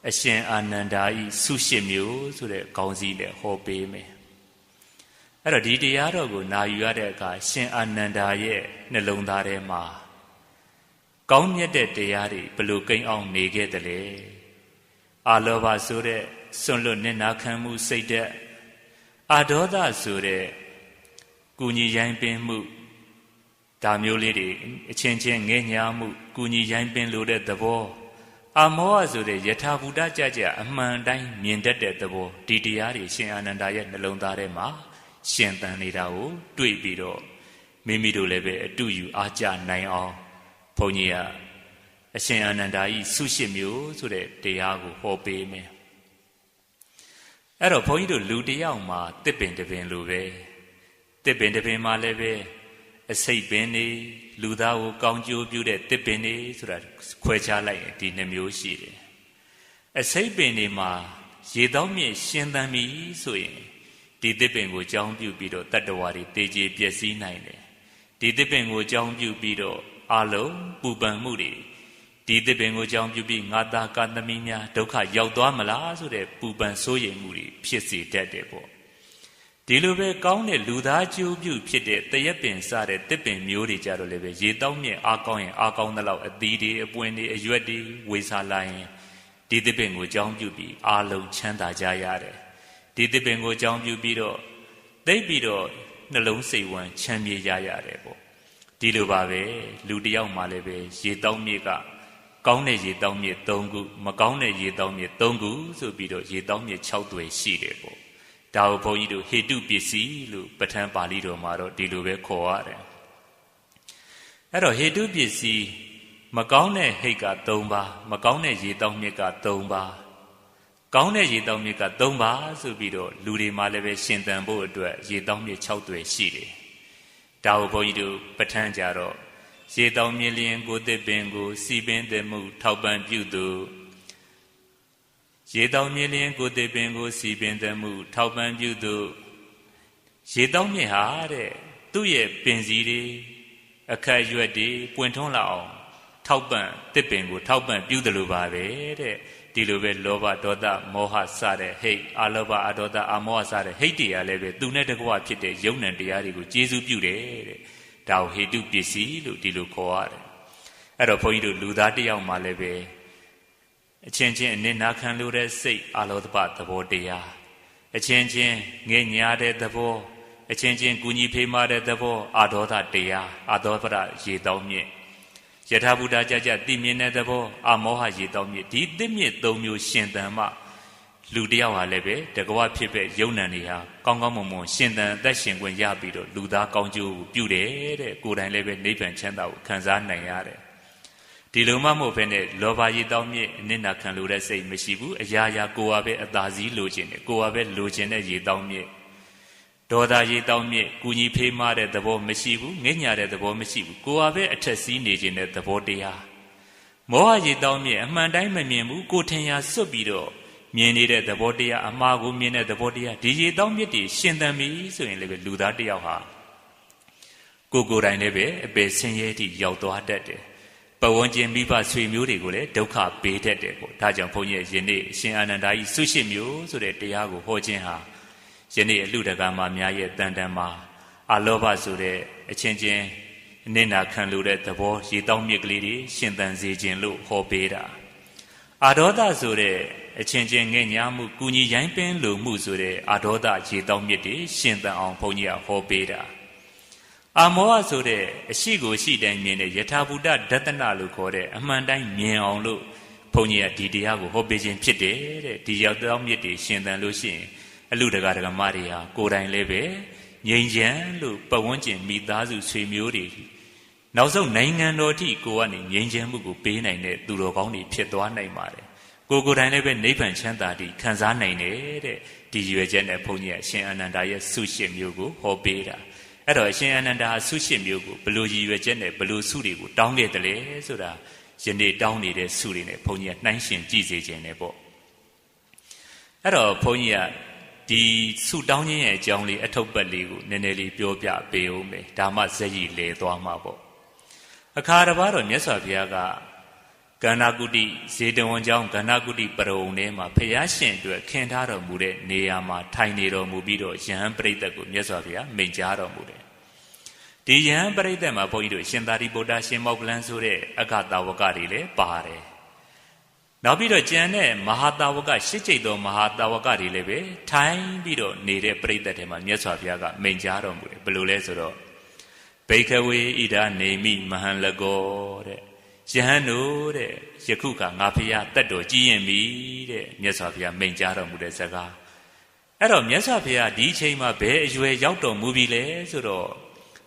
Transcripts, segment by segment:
အရှင်အာနန္ဒာဤဆုရှစ်မျိုးဆိုတဲ့ခေါင်းစည်းနဲ့ဟောပေးမယ်အဲ့တော့ဒီတရားတော်ကိုနာယူရတဲ့အခါရှင်အာနန္ဒာရဲ့နှလုံးသားထဲမှာကောင်းမြတ်တဲ့တရားတွေဘလို့ကိန်းအောင်နေခဲ့တယ်လေအာလောဘဆိုတဲ့စွန့်လွတ်နစ်နာခံမှုစိတ်တဲ့အာဒေါသဆိုတဲ့ကုညီရိုင်းပင်မှုဒါမျိုးလေးတွေအချင်းချင်းငဲ့ညာမှုကုညီရိုင်းပင်လို့တဲ့သဘောအာမောဟဆိုတဲ့ယထာဘူတကြကြအမှန်တိုင်းမြင်တတ်တဲ့သဘောဒီတရားတွေရှင်အာနန္ဒာရဲ့နှလုံးသားထဲမှာရှင်သန်နေတာကိုတွေ့ပြီးတော့မိမိတို့လည်းပဲအတူယူအားကြနိုင်အောင်ဘုန်းကြီးကအရှင်အာနန္ဒာဤဆုရှစ်မျိုးဆိုတဲ့တရားကိုဟောပေးမယ်အဲ့တော့ဘုန်းကြီးတို့လူတယောက်မှာတစ်ပင်တစ်ပင်လိုပဲတစ်ပင်တစ်ပင်မှာလည်းပဲအစိတ်ပင်နေလူသားကိုကောင်းကျိုးပြုတဲ့တစ်ပင်နေဆိုတာခွဲခြားလိုက်ရင်ဒီနှမျိုးရှိတယ်အစိတ်ပင်တွေမှာရေတောင်းမြင့်ရှင်သန်ပြီဆိုရင်ဒီတစ်ပင်ကိုကြောင်းပြုပြီးတော့တတ္တဝါတွေတေကျေပျက်စီးနိုင်တယ်ဒီတစ်ပင်ကိုကြောင်းပြုပြီးတော့အလုံးပူပန်မှုတွေဒီတစ်ပင်ကိုကြောင်းပြုပြီးငါသားကသမီးများဒုက္ခရောက်သွားမလားဆိုတဲ့ပူပန်စိုးရိမ်မှုတွေဖြစ်စေတတ်တယ်ပေါ့ဒီလိုပဲကောင်းတဲ့လူသားကျိုးပြုဖြစ်တဲ့တရက်ပင်စတဲ့တစ်ပင်မျိုးတွေကြတော့လည်းပဲရေတောင်းမြင့်အားကောင်းရင်အားကောင်းသလောက်အသီးတွေအပွင့်တွေအရွက်တွေဝေစားလာရင်ဒီတစ်ပင်ကိုကြောင်းပြုပြီးအားလုံးချမ်းသာကြရတယ်ဒီတစ်ပင်ကိုကြောင်းပြုပြီးတော့သိပြီးတော့နှလုံးစိတ်ဝမ်းချမ်းမြေ့ကြရတယ်ပေါ့ဒီလိုပါပဲလူတယောက်မှလည်းပဲရေတောင်းမြင့်ကကောင်းတဲ့ရေတောင်းမြစ်3ခုမကောင်းတဲ့ရေတောင်းမြစ်3ခုဆိုပြီးတော့ရေတောင်းမြစ်6တွေရှိတယ်ပေါ့ဒါကိုဘုန်းကြီးတို့ဟေတုပစ္စည်းလို့ပဋ္ဌာန်းပါဠိတော်မှာတော့ဒီလိုပဲခေါ်ရတယ်အဲ့တော့ဟေတုပစ္စည်းမကောင်းတဲ့ဟိတ်က3ပါးမကောင်းတဲ့ရေတောင်းမြစ်က3ပါးကောင်းတဲ့ရေတောင်းမြစ်က3ပါးဆိုပြီးတော့လူတွေမှာလည်းပဲရှင်သန်ဖို့အတွက်ရေတောင်းမြစ်6တွေရှိတယ်ဒါကိုဘုန်းကြီးတို့ပဋ္ဌာန်းကြတော့ရေတောင်းမြင်လျင်ကိုတစ်ပင်ကိုစီပင်သည်မှုထောက်ပံ့ပြုသူရေတောင်းမြင်လျင်ကိုတစ်ပင်ကိုစီပင်သည်မှုထောက်ပံ့ပြုသူရေတောင်းမြင်ဟာတဲ့သူ့ရဲ့ပင်စီတွေအခက်ရွက်တွေပွင့်ထွန်းလာအောင်ထောက်ပံ့တစ်ပင်ကိုထောက်ပံ့ပြုတယ်လို့ပါပဲတဲ့ဒီလိုပဲလောဘဒေါသမောဟစတဲ့ဟိတ်အာလောဘအဒေါသအမောဟစတဲ့ဟိတ်တရားလည်းပဲသူနဲ့တကွဖြစ်တဲ့ယုံ nant တရားတွေကိုကျေစုပြုတယ်တဲ့ဒါကိုဟေတုပစ္စည်းလို့ဒီလိုခေါ်ရတယ်အဲ့တော့ဘုန်းကြီးတို့လူသားတယောက်မှလည်းပဲအချင်းချင်းအနစ်နာခံလို့တဲ့စိတ်အာလောဘသဘောတရားအချင်းချင်းငဲ့ညာတဲ့သဘောအချင်းချင်းကူညီဖေးမတဲ့သဘောအာဒေါသတရားအာဒေါသရေတောင်းမြင့်ယထာဘုဒ္ဓကြကြသိမြင်တဲ့သဘောအမောဟရေတောင်းမြင့်ဒီသစ်မြင့်3မျိုးရှင်သန်မှလူတယောက်ဟာလည်းပဲတကွဖြစ်ပဲယုံ nant တွေဟာကောင်းကောင်းမွန်မွန်ရှင်သန်အသက်ရှင်ခွင့်ရပြီးတော့လူသားကောင်းကျိုးကိုပြုတယ်တဲ့ကိုယ်တိုင်လည်းပဲနိဗ္ဗာန်ချမ်းသာကိုခံစားနိုင်ရတယ်ဒီလိုမှမဟုတ်ဘဲနဲ့လောဘရေတောင်းမြင့်အနစ်နာခံလို့တဲ့စိတ်မရှိဘူးအရာရာကိုယ်ဟာပဲအသာစီးလိုချင်တယ်ကိုယ်ဟာပဲလိုချင်တဲ့ရေတောင်းမြင့်ဒေါသရေတောင်းမြင့်ကူညီဖေးမတဲ့သဘောမရှိဘူးငဲ့ညာတဲ့သဘောမရှိဘူးကိုယ်ဟာပဲအထက်စီးနေခြင်းတဲ့သဘောတရားမောဟရေတောင်းမြင့်အမှန်တိုင်းမမြင်ဘူးကိုယ်ထင်ရာစွတ်ပြီးတော့မြင်နေတဲ့သဘောတရားအမှားကိုမြင်တဲ့သဘောတရားဒီရေတောင်းမြစ်တွေရှင်သန်ပြီဆိုရင်လည်းပဲလူသားတယောက်ဟာကိုယ်တိုင်လည်းပဲအပေဆင်းရဲတိရောက်သွားတတ်တယ်ပဝန်းကျင်မိဘဆွေမျိုးတွေကိုလည်းဒုက္ခပေးတတ်တယ်ပေါ့ဒါကြောင့်ဘုန်းကြီးယနေ့အရှင်အာနန္ဒာကြီးဆုရှစ်မျိုးဆိုတဲ့တရားကိုဟောခြင်းဟာယနေ့အလှတကာမှာများရဲ့တန်တန်မှာအလောဘဆိုတဲ့အချင်းချင်းအနစ်နာခံလို့တဲ့သဘောရေတောင်းမြစ်ကလေးတွေရှင်သန်စေခြင်းလို့ဟောပေးတာအာဒေါသဆိုတဲ့အချင်းချင်းငဲ့ညာမှုကုညီရိုင်းပင်းလိုမှုဆိုတဲ့အာဒေါသရေတောင်းမြစ်တွေရှင်သန်အောင်ဘုန်းကြီးကဟောပေးတာအာမောဟဆိုတဲ့အရှိကိုရှိတိုင်းမြင်တဲ့ယထာဘုဒ္ဓဒသနလို့ခေါ်တဲ့အမှန်တိုင်းမြင်အောင်လို့ဘုန်းကြီးကဒီတရားကိုဟောပေးခြင်းဖြစ်တယ်တဲ့ဒီရောက်တောင်းမြစ်တွေရှင်သန်လို့ရှိရင်အလူတကာဒကမတွေဟာကိုယ်တိုင်လည်းပဲငြိမ်းချမ်းလို့ပဝန်းကျင်မိသားစုဆွေမျိုးတွေနောက်ဆုံးနိုင်ငံတော်ထိကိုကနေငြိမ်းချမ်းမှုကိုပေးနိုင်တဲ့သူတော်ကောင်းတွေဖြစ်သွားနိုင်ပါတယ်ကိုယ်တိုင်လည်းပဲနိဗ္ဗာန်ချမ်းသာတိခံစားနိုင်တယ်တဲ့ဒီရွယ်ချက်နဲ့ဘုန်းကြီးအရှင်အာနန္ဒာရဲ့ဆုရှစ်မျိုးကိုဟောပေးတာအဲ့တော့အရှင်အာနန္ဒာဆုရှစ်မျိုးကိုဘလို့ရည်ရွယ်ချက်နဲ့ဘလို့ဆုတွေကိုတောင်းခဲ့တယ်လဲဆိုတာယနေ့တောင်းနေတဲ့ဆုတွေနဲ့ဘုန်းကြီးကနှိုင်းရှင်ကြည့်စေခြင်းနဲ့ပေါ့အဲ့တော့ဘုန်းကြီးကဒီဆုတောင်းခြင်းရဲ့အကြောင်းလေးအထုပ်ပတ်လေးကိုနည်းနည်းလေးပြောပြပေးဦးမယ်ဒါမှဇက်ရည်လဲသွားမှာပေါ့အခါတစ်ပါးတော့မြတ်စွာဘုရားက ကန္နာကုတိဇေတဝန်ကျောင်းကန္နာကုတိပရုံထဲမှာဖျားရှင်အတွက်ခင်ထားတော်မူတဲ့နေရာမှာထိုင်နေတော်မူပြီးတော့ယဟန်ပရိသတ်ကိုမြတ်စွာဘုရားမိန့်ကြားတော်မူတယ်ဒီယဟန်ပရိသတ်မှာဘုန်းကြီးတို့ရှင်သာရိပုတ္တရှင်မောက္ကလန်ဆိုတဲ့အဂတာဝကတွေလည်းပါတယ်နောက်ပြီးတော့ကျန်တဲ့မဟာတာဝကရှစ်ကျိတ်သောမဟာတာဝကတွေလည်းပဲထိုင်ပြီးတော့နေတဲ့ပရိသတ်တွေမှာမြတ်စွာဘုရားကမိန့်ကြားတော်မူတယ်ဘယ်လိုလဲဆိုတော့ဘိက္ခဝေဣဒာနေမိမဟံလကောတဲ့ယဟန်တို့တဲ့ယခုကငါဖျားတတ်တော်ကြီးရင်ပြီတဲ့မြတ်စွာဘုရားမိန့်ကြားတော်မူတဲ့စကားအဲ့တော့မြတ်စွာဘုရားဒီအချိန်မှာဘယ်အရွယ်ရောက်တော်မူပြီလဲဆိုတော့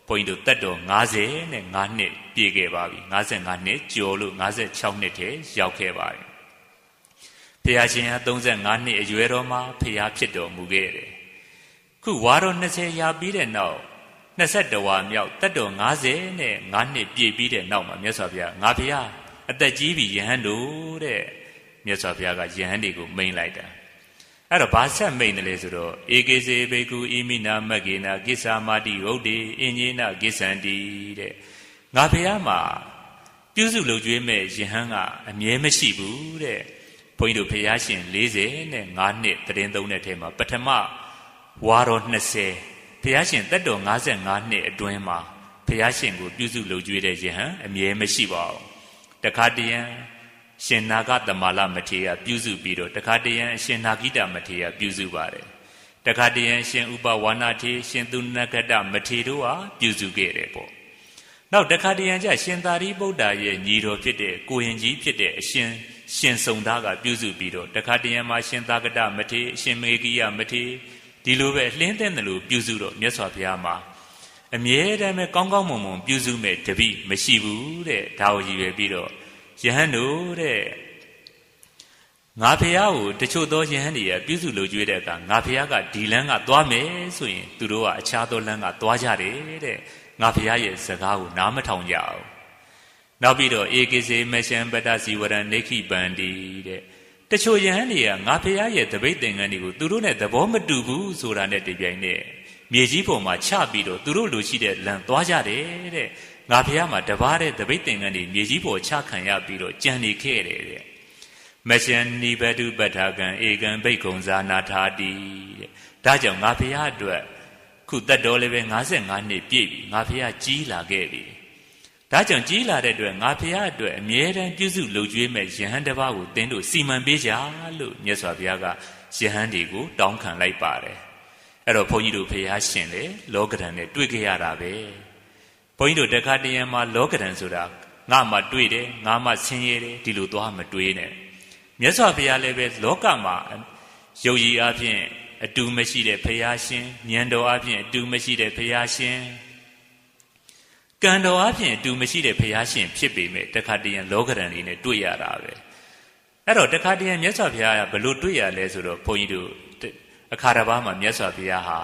ဘုန်းကြီးတို့တတ်တော်55နှစ်ပြည့်ခဲ့ပါပြီ55နှစ်ကျော်လို့56နှစ်ထဲရောက်ခဲ့ပါပြီဘုရားရှင်ဟာ35နှစ်အရွယ်တော်မှာဘုရားဖြစ်တော်မူခဲ့တယ်ခုဝါတော်20ရာပြီးတဲ့နောက်21ဝါမြောက်တတ်တော်55နှစ်ပြည့်ပြီးတဲ့နောက်မှာမြတ်စွာဘုရားငါဘုရားအသက်ကြီးပြီယဟန်တို့တဲ့မြတ်စွာဘုရားကယဟန်တွေကိုမိန့်လိုက်တာအဲ့တော့ဘာဆက်မိန့်တယ်လဲဆိုတော့ဧကေစေဘေကုဣမိနာမဂ္ဂေနာကိစ္ဆာမာတိဟုတ်တိအင်ညေနကိစ္ဆန္တိတဲ့ငါဘုရားမှာပြုစုလုပ်ကျွေးမဲ့ယဟန်ကအမြဲမရှိဘူးတဲ့ဘုန်းကြီးတို့ဘုရားရှင်45နှစ်တရင်သုံးတဲ့ထဲမှာပထမဝါတော်20ဘုရားရှင်တတ်တော်55နှစ်အတွင်းမှာဘုရားရှင်ကိုပြုစုလုပ်ကျွေးတဲ့ယဟန်အမြဲမရှိပါဘူးတခါတရံရှင်နာဂသမလာမထေရပြုစုပြီးတော့တခါတရံရှင်နာဂိတမထေရပြုစုပါတယ်တခါတရံရှင်ဥပဝါနာထေရှင်သူနဂတမထေတို့ဟာပြုစုခဲ့တယ်ပေါ့နောက်တခါတရံကျရှင်သာရိပုတ္တရာရဲ့ညီတော်ဖြစ်တဲ့ကိုရင်ကြီးဖြစ်တဲ့အရှင်စုံသားကပြုစုပြီးတော့တခါတရံမှာရှင်သာဂတမထေအရှင်မေဂိယမထေဒီလိုပဲလှင်းတဲ့လို့ပြုစုတော့မြတ်စွာဘုရားမှာအမြဲတမ်းပဲကောင်းကောင်းမွန်မွန်ပြုစုမဲ့တပိမရှိဘူးတဲ့ဒါကိုရည်ရွယ်ပြီးတော့ယဟန်တို့တဲ့ငါဘုရားကိုတချို့သောယဟန်တွေကပြုစုလုပ်ကြွေးတဲ့အခါငါဘုရားကဒီလမ်းကသွားမယ်ဆိုရင်သူတို့ကအခြားသောလမ်းကသွားကြတယ်တဲ့ငါဘုရားရဲ့စကားကိုနားမထောင်ကြအောင်နောက်ပြီးတော့ဧကေစေမရှံပတ္တစီဝရံနေခိပန္တိတဲ့တချို့ယဟန်တွေကငါဘုရားရဲ့တပိတ်သင်္ကန်းတွေကိုသူတို့နဲ့သဘောမတူဘူးဆိုတာနဲ့တပြိုင်နက်မြေကြီးပေါ်မှာချပြီးတော့သူတို့လိုရှိတဲ့လမ်းသွားကြတယ်တဲ့ငါဘုရားမှာတပါးတဲ့တပိတ်သင်္ကန်းတွေမြေကြီးပေါ်ချခံရပြီးတော့ကြံနေခဲ့တယ်တဲ့မရှံနိဘတုပဋ္ဌာကံဧကံဘိက္ခုံဇာနာထာတိတဲ့ဒါကြောင့်ငါဘုရားအတွက်ခုတတ်တော်လည်းပဲ55နှစ်ပြည့်ပြီငါဘုရားကြီးလာခဲ့ပြီဒါကြောင့်ကြီးလာတဲ့အတွက်ငါဘုရားအတွက်အမြဲတမ်းပြုစုလုပ်ကြွေးမဲ့ယဟန်တစ်ပါးကိုသင်တို့စီမံပေးကြလို့မြတ်စွာဘုရားကယဟန်တွေကိုတောင်းခံလိုက်ပါတယ်အဲ့တော့ဘုန်းကြီးတို့ဘုရားရှင်လေလောကဓာတ်နဲ့တွေ့ကြရတာပဲဘုန်းကြီးတို့တခါတရံမှာလောကဓာတ်ဆိုတာငါမှတွေ့တယ်ငါမှဆင်းရဲတယ်ဒီလိုသွားမတွေးနဲ့မြတ်စွာဘုရားလည်းပဲလောကမှာယုတ်ရည်အပြင်အတူမရှိတဲ့ဘုရားရှင်ဉာဏ်တော်အပြင်အတူမရှိတဲ့ဘုရားရှင်ကံတော်အပြင်အတူမရှိတဲ့ဘုရားရှင်ဖြစ်ပေမဲ့တခါတရံလောကဓာတ်နေနဲ့တွေ့ရတာပဲအဲ့တော့တခါတရံမြတ်စွာဘုရားကဘယ်လိုတွေ့ရလဲဆိုတော့ဘုန်းကြီးတို့အခါတစ်ပါးမှာမြတ်စွာဘုရားဟာ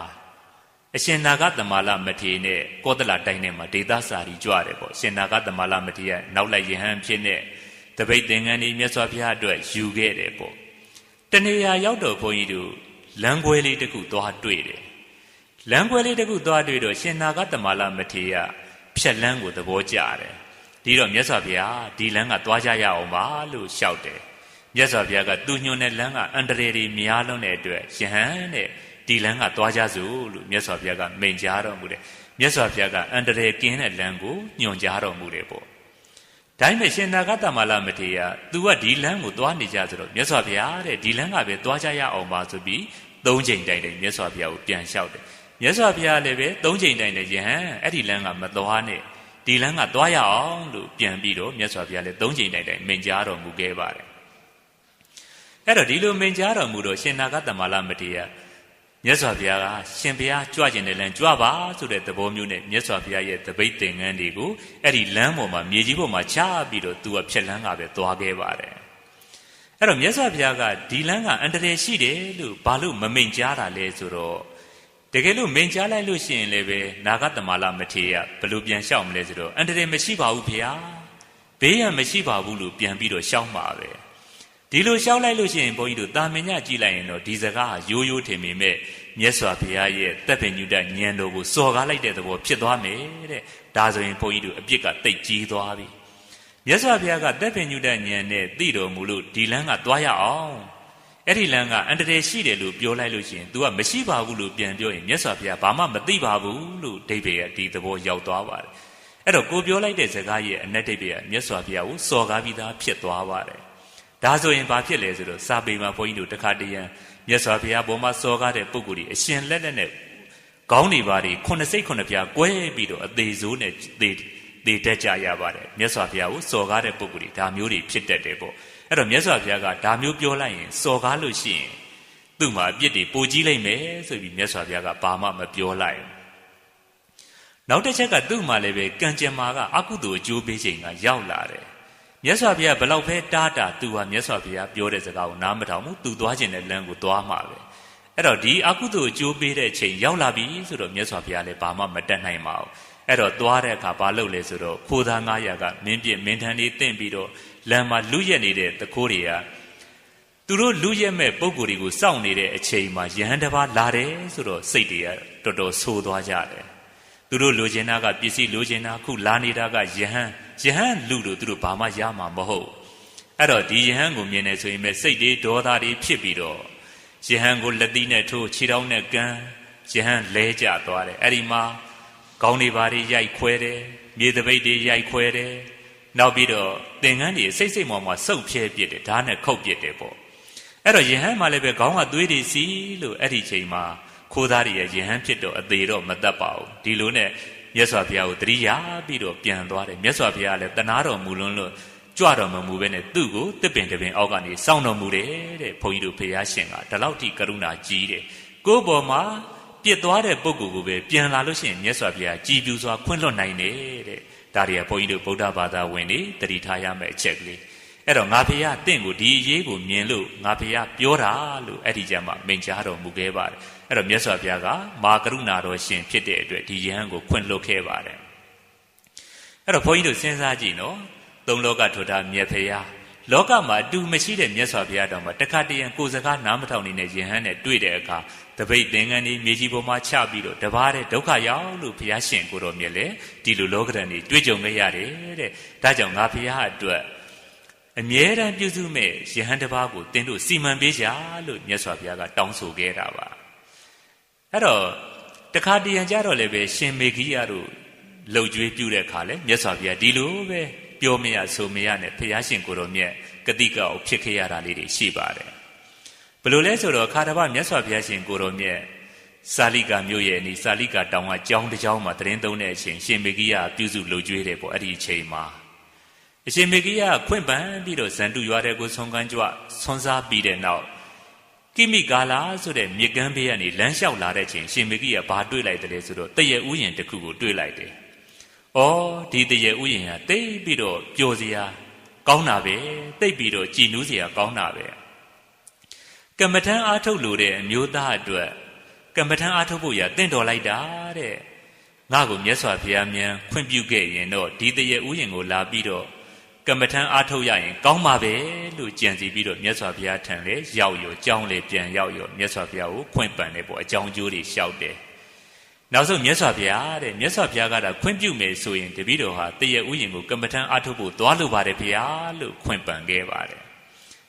အရှင်နာဂသမလာမထေရနဲ့ကောသလတိုင်းထဲမှာဒေသစာရီကြွတယ်ပေါ့အရှင်နာဂသမလာမထေရနောက်လိုက်ယဟန်ဖြစ်နဲ့တပိတ်သင်္ကန်းကြီးမြတ်စွာဘုရားအတွက်ယူခဲ့တယ်ပေါ့တနေရာရောက်တော့ဘုန်းကြီးတို့လမ်းခွဲလေးတစ်ခုသွားတွေ့တယ်လမ်းခွဲလေးတစ်ခုသွားတွေ့တော့ရှင်နာဂသမလာမထေရဖြတ်လမ်းကိုသဘောကျတယ်ဒီတော့မြတ်စွာဘုရားဒီလမ်းကသွားကြရအောင်ပါလို့လျှောက်တယ်မြတ်စွာဘုရားကသူညွှန်တဲ့လမ်းကအန္တရာယ်တွေများလွန်းတဲ့အတွက်ယဟန်တဲ့ဒီလမ်းကသွားကြစို့လို့မြတ်စွာဘုရားကမိန့်ကြားတော်မူတယ်မြတ်စွာဘုရားကအန္တရာယ်ကင်းတဲ့လမ်းကိုညွှန်ကြားတော်မူတယ်ပေါ့ဒါပေမဲ့ရှင်နာဂသမလာမထေရသူကဒီလမ်းကိုသွားနေကြဆိုတော့မြတ်စွာဘုရားတဲ့ဒီလမ်းကပဲသွားကြရအောင်ပါဆိုပြီး3ချိန်တိုင်တိုင်မြတ်စွာဘုရားကိုပြန်လျှောက်တယ်မြတ်စွာဘုရားလည်းပဲ3ချိန်တိုင်တိုင်ယဟန်အဲ့ဒီလမ်းကမသွားနဲ့ဒီလမ်းကသွားရအောင်လို့ပြန်ပြီးတော့မြတ်စွာဘုရားလည်း3ချိန်တိုင်တိုင်မိန့်ကြားတော်မူခဲ့ပါတယ်အဲ့တော့ဒီလိုမိန့်ကြားတော်မူတော့ရှင်နာဂသမလာမထေရမြတ်စွာဘုရားကရှင်ဘုရားကြွကျင်တဲ့လမ်းကြွပါဆိုတဲ့သဘောမျိုးနဲ့မြတ်စွာဘုရားရဲ့တပိတ်သင်္ကန်းတွေကိုအဲ့ဒီလမ်းပေါ်မှာမြေကြီးပေါ်မှာချပြီးတော့သူကဖြတ်လမ်းကပဲသွားခဲ့ပါတယ်အဲ့တော့မြတ်စွာဘုရားကဒီလမ်းကအန္တရာယ်ရှိတယ်လို့ဘာလို့မမိန့်ကြားတာလဲဆိုတော့တကယ်လို့မိန့်ကြားလိုက်လို့ရှိရင်လည်းပဲနာဂသမလာမထေရဘယ်လိုပြန်လျှောက်မလဲဆိုတော့အန္တရာယ်မရှိပါဘူးဘုရားဘေးရန်မရှိပါဘူးလို့ပြန်ပြီးတော့ရှောက်မှာပဲဒီလိုလျှောက်လိုက်လို့ရှိရင်ဘုန်းကြီးတို့တာမင်ညကြည့်လိုက်ရင်တော့ဒီစကားဟာရိုးရိုးထင်ပေမဲ့မြတ်စွာဘုရားရဲ့သက်ပင်ညုတဉာဏ်တော်ကိုစော်ကားလိုက်တဲ့သဘောဖြစ်သွားမယ်တဲ့ဒါဆိုရင်ဘုန်းကြီးတို့အပြစ်ကတိတ်ကြီးသွားပြီ မြတ်စွာဘုရားကသက်ပင်ညုတဉာဏ်နဲ့သိတော်မူလို့ဒီလမ်းကသွားရအောင်အဲ့ဒီလမ်းကအန္တရာယ်ရှိတယ်လို့ပြောလိုက်လို့ရှိရင် तू ကမရှိပါဘူးလို့ပြန်ပြောရင်မြတ်စွာဘုရားဘာမှမသိပါဘူးလို့ဒိဗေကဒီသဘောရောက်သွားပါတယ်အဲ့တော့ကိုပြောလိုက်တဲ့စကားရဲ့အနက်ဒိဗေကမြတ်စွာဘုရားကိုစော်ကားပြီးသားဖြစ်သွားပါတယ်ဒါဆိုရင်ဘာဖြစ်လဲဆိုတော့စာပေမှာဘုန်းကြီးတို့တခါတရံမြတ်စွာဘုရားပေါ်မှာစော်ကားတဲ့ပုဂ္ဂိုလ်ကြီးအရှင်လက်နဲ့ခေါင်းတွေပါတွေခုနှစ်စိတ်ခုနှစ်ပြားကွဲပြီးတော့အသေးစိုးနဲ့သေတတ်ကြရပါတယ်မြတ်စွာဘုရားကိုစော်ကားတဲ့ပုဂ္ဂိုလ်ကြီးဒါမျိုးတွေဖြစ်တတ်တယ်ပေါ့အဲ့တော့မြတ်စွာဘုရားကဒါမျိုးပြောလိုက်ရင်စော်ကားလို့ရှိရင်သူ့မှာအပြစ်တွေပိုကြီးလိုက်မယ်ဆိုပြီးမြတ်စွာဘုရားကဘာမှမပြောလိုက်နောက်တစ်ချက်ကသူ့မှာလည်းပဲကံကြမ္မာကအကုသိုလ်အကျိုးပေးချိန်ကရောက်လာတယ်မြတ်စွာဘုရားဘယ်လောက်ပဲတားတာသူဟာမြတ်စွာဘုရားပြောတဲ့စကားကိုနားမထောင်ဘူးသူသွားခြင်းတဲ့လမ်းကိုသွားမှာပဲအဲ့တော့ဒီအကုသိုလ်အကျိုးပေးတဲ့ချိန်ရောက်လာပြီဆိုတော့မြတ်စွာဘုရားလည်းဘာမှမတတ်နိုင်ပါဘူးအဲ့တော့သွားတဲ့အခါဘာလုပ်လဲဆိုတော့ခိုးသား900ကမင်းပြစ်မင်းထန်လေးတင့်ပြီးတော့လမ်းမှာလူရက်နေတဲ့တခိုးတွေကသူတို့လူရက်မဲ့ပုံကိုယ်တွေကိုစောင့်နေတဲ့အချိန်မှာယဟန်တစ်ပါးလာတယ်ဆိုတော့စိတ်တွေကတော်တော်ဆိုးသွားကြတယ်သူတို့လိုချင်တာကပစ္စည်းလိုချင်တာခုလာနေတာကယဟန်လူတို့သူတို့ဘာမှရမှာမဟုတ်အဲ့တော့ဒီယဟန်ကိုမြင်နေဆိုရင်ပဲစိတ်တွေဒေါသတွေဖြစ်ပြီးတော့ယဟန်ကိုလက်သီးနဲ့ထိုးခြေထောက်နဲ့ကန်ယဟန်လဲကျသွားတယ်အဲ့ဒီမှာခေါင်းတွေဘာတွေရိုက်ခွဲတယ်မြေသပိတ်တွေရိုက်ခွဲတယ်နောက်ပြီးတော့သင်္ကန်းတွေစိတ်မောမှာစုပ်ဖြဲပစ်တယ်ဓာတ်နဲ့ခုတ်ပစ်တယ်ပေါ့အဲ့တော့ယဟန်မှလည်းပဲခေါင်းကသွေးတွေစီးလို့အဲ့ဒီချိန်မှာခိုးသားတွေရဲ့ယဟန်ဖြစ်တော့အသေးတော့မတတ်ပါဘူးဒီလိုနဲ့မြတ်စွာဘုရားကိုတတိယပြီးတော့ပြန်သွားတယ်မြတ်စွာဘုရားလည်းတနာတော်မူလွန်းလို့ကြွတော်မမူပဲနဲ့သူ့ကိုတစ်ပင်တစ်ပင်အောက်ကနေစောင့်တော်မူတယ်တဲ့ဘုန်းကြီးတို့ဘုရားရှင်ကဒီလောက်ထိကရုဏာကြီးတယ်ကိုယ့်ပေါ်မှာပြစ်သွားတဲ့ပုဂ္ဂိုလ်ကိုပဲပြန်လာလို့ရှိရင်မြတ်စွာဘုရားကြည်ပြူစွာခွင့်လွှတ်နိုင်တယ်တဲ့ဒါတွေကဘုန်းကြီးတို့ဗုဒ္ဓဘာသာဝင်တွေတတိထားရမယ့်အချက်ကလေးအဲ့တော့ငါဘုရားတင့်ကိုဒီအရေးကိုမြင်လို့ငါဘုရားပြောတာလို့အဲ့ဒီကြမှာမိန့်ကြားတော်မူခဲ့ပါတယ်အဲ့တော့မြတ်စွာဘုရားကမာကရုဏာတော်ရှင်ဖြစ်တဲ့အတွက်ဒီယဟန်ကိုခွင့်လွှတ်ခဲ့ပါတယ်အဲ့တော့ဘုန်းကြီးတို့စဉ်းစားကြည့်နော်သုံးလောကထွတ်တာမြတ်ဘုရားလောကမှာအတူမရှိတဲ့မြတ်စွာဘုရားတော်မှာတခါတရံကိုယ်စကားနားမထောင်နေတဲ့ယဟန်နဲ့တွေ့တဲ့အခါတပိတ်သင်္ကန်းဒီမြေကြီးပေါ်မှာချပြီးတော့တပါးတဲ့ဒုက္ခရောက်လို့ဘုရားရှင်ကိုတော်မြတ်လေဒီလိုလောကဓာတ်တွေတွေ့ကြုံခဲ့ရတယ်တဲ့ဒါကြောင့်ငါဘုရားအတွက်အမြဲတမ်းပြုစုမဲ့ယဟန်တစ်ပါးကိုသင်တို့စီမံပေးကြလို့မြတ်စွာဘုရားကတောင်းဆိုခဲ့တာပါအဲ့တော့တခါတရံကြတော့လည်းပဲရှင်မေဂိယတို့လှုပ်ကြွေးပြုတဲ့အခါလဲမြတ်စွာဘုရားဒီလိုပဲပြောမရဆိုမရနဲ့ဘုရားရှင်ကိုတော်မြတ်ကတိကောက်ဖြစ်ခဲ့ရတာလေးတွေရှိပါတယ်ဘယ်လိုလဲဆိုတော့ခါတစ်ပတ်မြတ်စွာဘုရားရှင်ကိုတော်မြတ်စာလိကာမြို့ရဲ့နေစာလိကာတောင်ကကျောင်းတစ်ကျောင်းမှာတရင်သုံးတဲ့အချိန်ရှင်မေဂိယပြုစုလှုပ်ကြွေးတယ်ပေါ့အဲ့ဒီအချိန်မှာအရှင်မေဂိယခွင့်ပန်ပြီးတော့ဇန်တုရွာတဲ့ကိုဆုံးကန်းကြွဆွန်းစားပြီးတဲ့နောက်ကိမိကာလာဆိုတဲ့မြစ်ကမ်းဘေးကနေလမ်းလျှောက်လာတဲ့ချိန်ရှင်မေဂိယဘာတွေ့လိုက်တယ်လဲဆိုတော့တရဥယျင်တစ်ခုကိုတွေ့လိုက်တယ်။အော်ဒီတရဥယျင်ဟာတိတ်ပြီးတော့ပျော်စရာကောင်းတာပဲတိတ်ပြီးတော့ကြည်နူးစရာကောင်းတာပဲ။ကမ္မထံအားထုတ်လို့တဲ့အမျိုးသားအတွက်ကမ္မထံအားထုတ်ဖို့ရတင့်တော်လိုက်တာတဲ့။ငါ့ကိုမြတ်စွာဘုရားမြန်ခွင့်ပြုခဲ့ရင်တော့ဒီတရဥယျင်ကိုလာပြီးတော့ကမ္မထံအားထုတ်ရရင်ကောင်းပါပဲလို့ကြံစီပြီးတော့မြတ်စွာဘုရားထံလေရောက်ရောကြောင်းလေပြန်ရောက်ရောမြတ်စွာဘုရားကိုခွင့်ပန်တယ်ပေါ့အကြောင်းကျိုးတွေလျှောက်တယ်နောက်ဆုံးမြတ်စွာဘုရားတဲ့မြတ်စွာဘုရားကဒါခွင့်ပြုမယ်ဆိုရင်တပည့်တော်ဟာတရဥယျင်ကိုကမ္မထံအားထုတ်ဖို့သွားလိုပါတယ်ဘုရားလို့ခွင့်ပန်ခဲ့ပါတယ်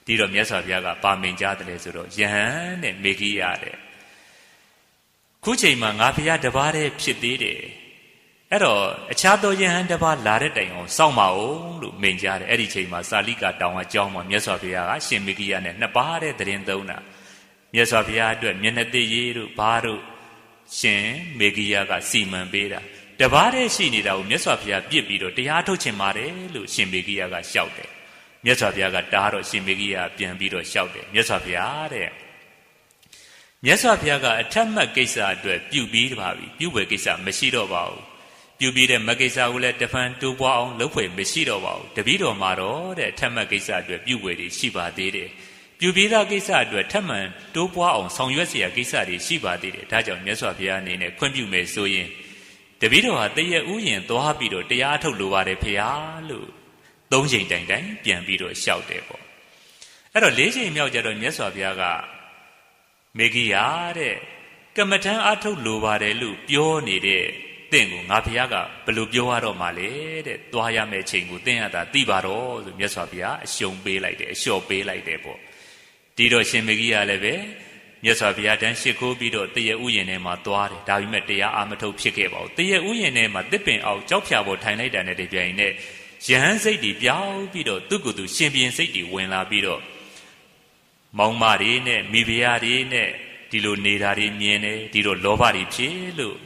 ဒီတော့မြတ်စွာဘုရားကပါမင်ကြားတယ်ဆိုတော့ယဟန်တဲ့မေဂိယတဲ့ခုချိန်မှာငါဘုရားတပါးတည်းဖြစ်သေးတယ်အဲ့တော့အခြားသောယဟန်တစ်ပါးလာတဲ့တိုင်အောင်စောင့်ပါဦးလို့မိန့်ကြားတယ်အဲ့ဒီချိန်မှာစာလိကာတောင်ကကျောင်းမှာမြတ်စွာဘုရားကရှင်မေဂိယနဲ့နှစ်ပါးတဲ့တရင်သုံးတာမြတ်စွာဘုရားအတွက်မျက်နှာသိရေးတို့ဘာတို့ရှင်မေဂိယကစီမံပေးတာတပါးတဲ့ရှိနေတာကိုမြတ်စွာဘုရားပြစ်ပြီးတော့တရားထုတ်ချင်ပါတယ်လို့ရှင်မေဂိယကလျှောက်တယ်မြတ်စွာဘုရားကတားတော့ရှင်မေဂိယပြန်ပြီးတော့လျှောက်တယ်မြတ်စွာဘုရားတဲ့မြတ်စွာဘုရားကအထက်မှတ်ကိစ္စအတွက်ပြုပြီးပါပြီပြုဝယ်ကိစ္စမရှိတော့ပါဘူးပြုပြီးတဲ့မကိစ္စကိုလည်းတဖန်တိုးပွားအောင်လုပ်ဖွယ်မရှိတော့ပါဘူးတပည့်တော်မှာတော့တဲ့အထက်မှတ်ကိစ္စအတွက်ပြုဝယ်တွေရှိပါသေးတယ်ပြုပြီးသားကိစ္စအတွက်ထပ်မံတိုးပွားအောင်ဆောင်ရွက်เสียကိစ္စတွေရှိပါသေးတယ်ဒါကြောင့်မြတ်စွာဘုရားအနေနဲ့ခွင့်ပြုမယ်ဆိုရင်တပည့်တော်ဟာတရဥယျင်သွားပြီးတော့တရားထုတ်လိုပါတယ်ဖေဟာလို့၃ချိန်တိုင်တိုင်ပြန်ပြီးတော့လျှောက်တယ်ပေါ့အဲ့တော့၄ချိန်မြောက်ကြတော့မြတ်စွာဘုရားကမေဂိယတဲ့ကမ္မထံအားထုတ်လိုပါတယ်လို့ပြောနေတဲ့တ တင့်ကိုငါဖျားကဘယ်လိုပြောရတော့မှလဲတဲ့သွားရမယ့်ချိန်ကိုတင့်ရတာသိပါတော့ဆိုမြတ်စွာဘုရားအရှုံပေးလိုက်တယ်အလျှော့ပေးလိုက်တယ်ပေါ့ဒီတော့ရှင်မေကြီးကလည်းပဲမြတ်စွာဘုရားတန်းရှ िख ိုးပြီးတော့တရေဥယျာဉ်ထဲမှာသွားတယ်ဒါပေမဲ့တရားအာမထုတ်ဖြစ်ခဲ့ပါဘူးတရေဥယျာဉ်ထဲမှာတစ်ပင်အောက်ကြောက်ဖြာပေါ်ထိုင်လိုက်တာနဲ့တပြိုင်နက်ယဟန်စိတ်တွေပြောင်းပြီးတော့သူ့ကိုယ်သူရှင်ပြန်စိတ်တွေဝင်လာပြီးတော့မောင်မတွေနဲ့မိဖုရားတွေနဲ့ဒီလိုနေတာတွေမြင်တယ်ဒီလိုလောဘတွေဖြစ်လို့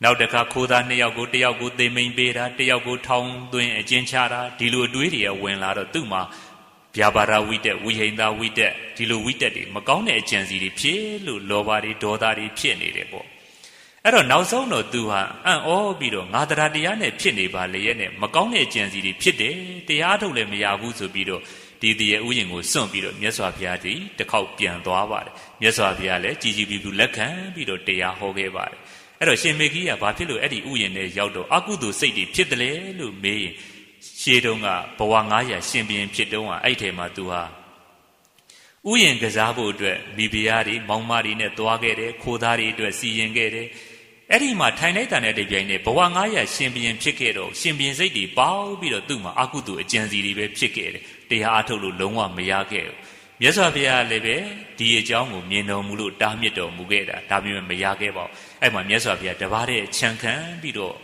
နောက်တစ်ခါခိုးသား2ယောက်ကို1ယောက်ကိုသိမ့်မိန်ပေးတာ1ယောက်ကိုထောင်သွင်းအကျဉ်းချတာဒီလိုအတွေးတွေကဝင်လာတော့သူ့မှာဗျာပါဒဝိတက်ဝိဟိန္ဒဝိတက်ဒီလိုဝိတက်တွေမကောင်းတဲ့အကြံစီတွေဖြစ်လို့လောဘတွေဒေါသတွေဖြစ်နေတယ်ပေါ့အဲ့တော့နောက်ဆုံးတော့သူဟာအံ့ဩပြီးတော့ငါတရားတရားနဲ့ဖြစ်နေပါလေရဲ့နဲ့မကောင်းတဲ့အကြံစီတွေဖြစ်တယ်တရားထုတ်လည်းမရဘူးဆိုပြီးတော့ဒီတရေဥယျာဉ်ကိုစွန့်ပြီးတော့မြတ်စွာဘုရားကြီးတစ်ခေါက်ပြန်သွားပါတယ်မြတ်စွာဘုရားလည်းကြည်ကြည်ပြူပြူလက်ခံပြီးတော့တရားဟောခဲ့ပါတယ်အဲ့တော့ရှင်မေကြီးကဘာဖြစ်လို့အဲ့ဒီဥယျာဉ်ထဲရောက်တော့အကုသိုလ်စိတ်တွေဖြစ်တယ်လေလို့မေးရင်ရှေးတုန်းကဘဝ900ရှင်ပြန်ဖြစ်တုန်းကအဲ့ထဲမှာသူဟာဥယျာဉ်ကစားဖို့အတွက်မိဖုရားတွေမောင်မတွေနဲ့တွားခဲ့တယ်ခိုးသားတွေအတွက်စီရင်ခဲ့တယ်အဲ့ဒီမှာထိုင်လိုက်တာနဲ့တပြိုင်နက်ဘဝ900ရှင်ပြန်ဖြစ်ခဲ့တော့ရှင်ပြန်စိတ်တွေပေါက်ပြီးတော့သူ့မှာအကုသိုလ်အကျံစီတွေပဲဖြစ်ခဲ့တယ်တရားအထုတ်လို့လုံးဝမရခဲ့ဘူးမြတ်စွာဘုရားလည်းပဲဒီအကြောင်းကိုမြင်တော်မူလို့တားမြစ်တော်မူခဲ့တာဒါပေမဲ့မရခဲ့ပါဘူးအဲ့မှာမြတ်စွာဘုရားတပါးတည်းခြံခံပြီးတော့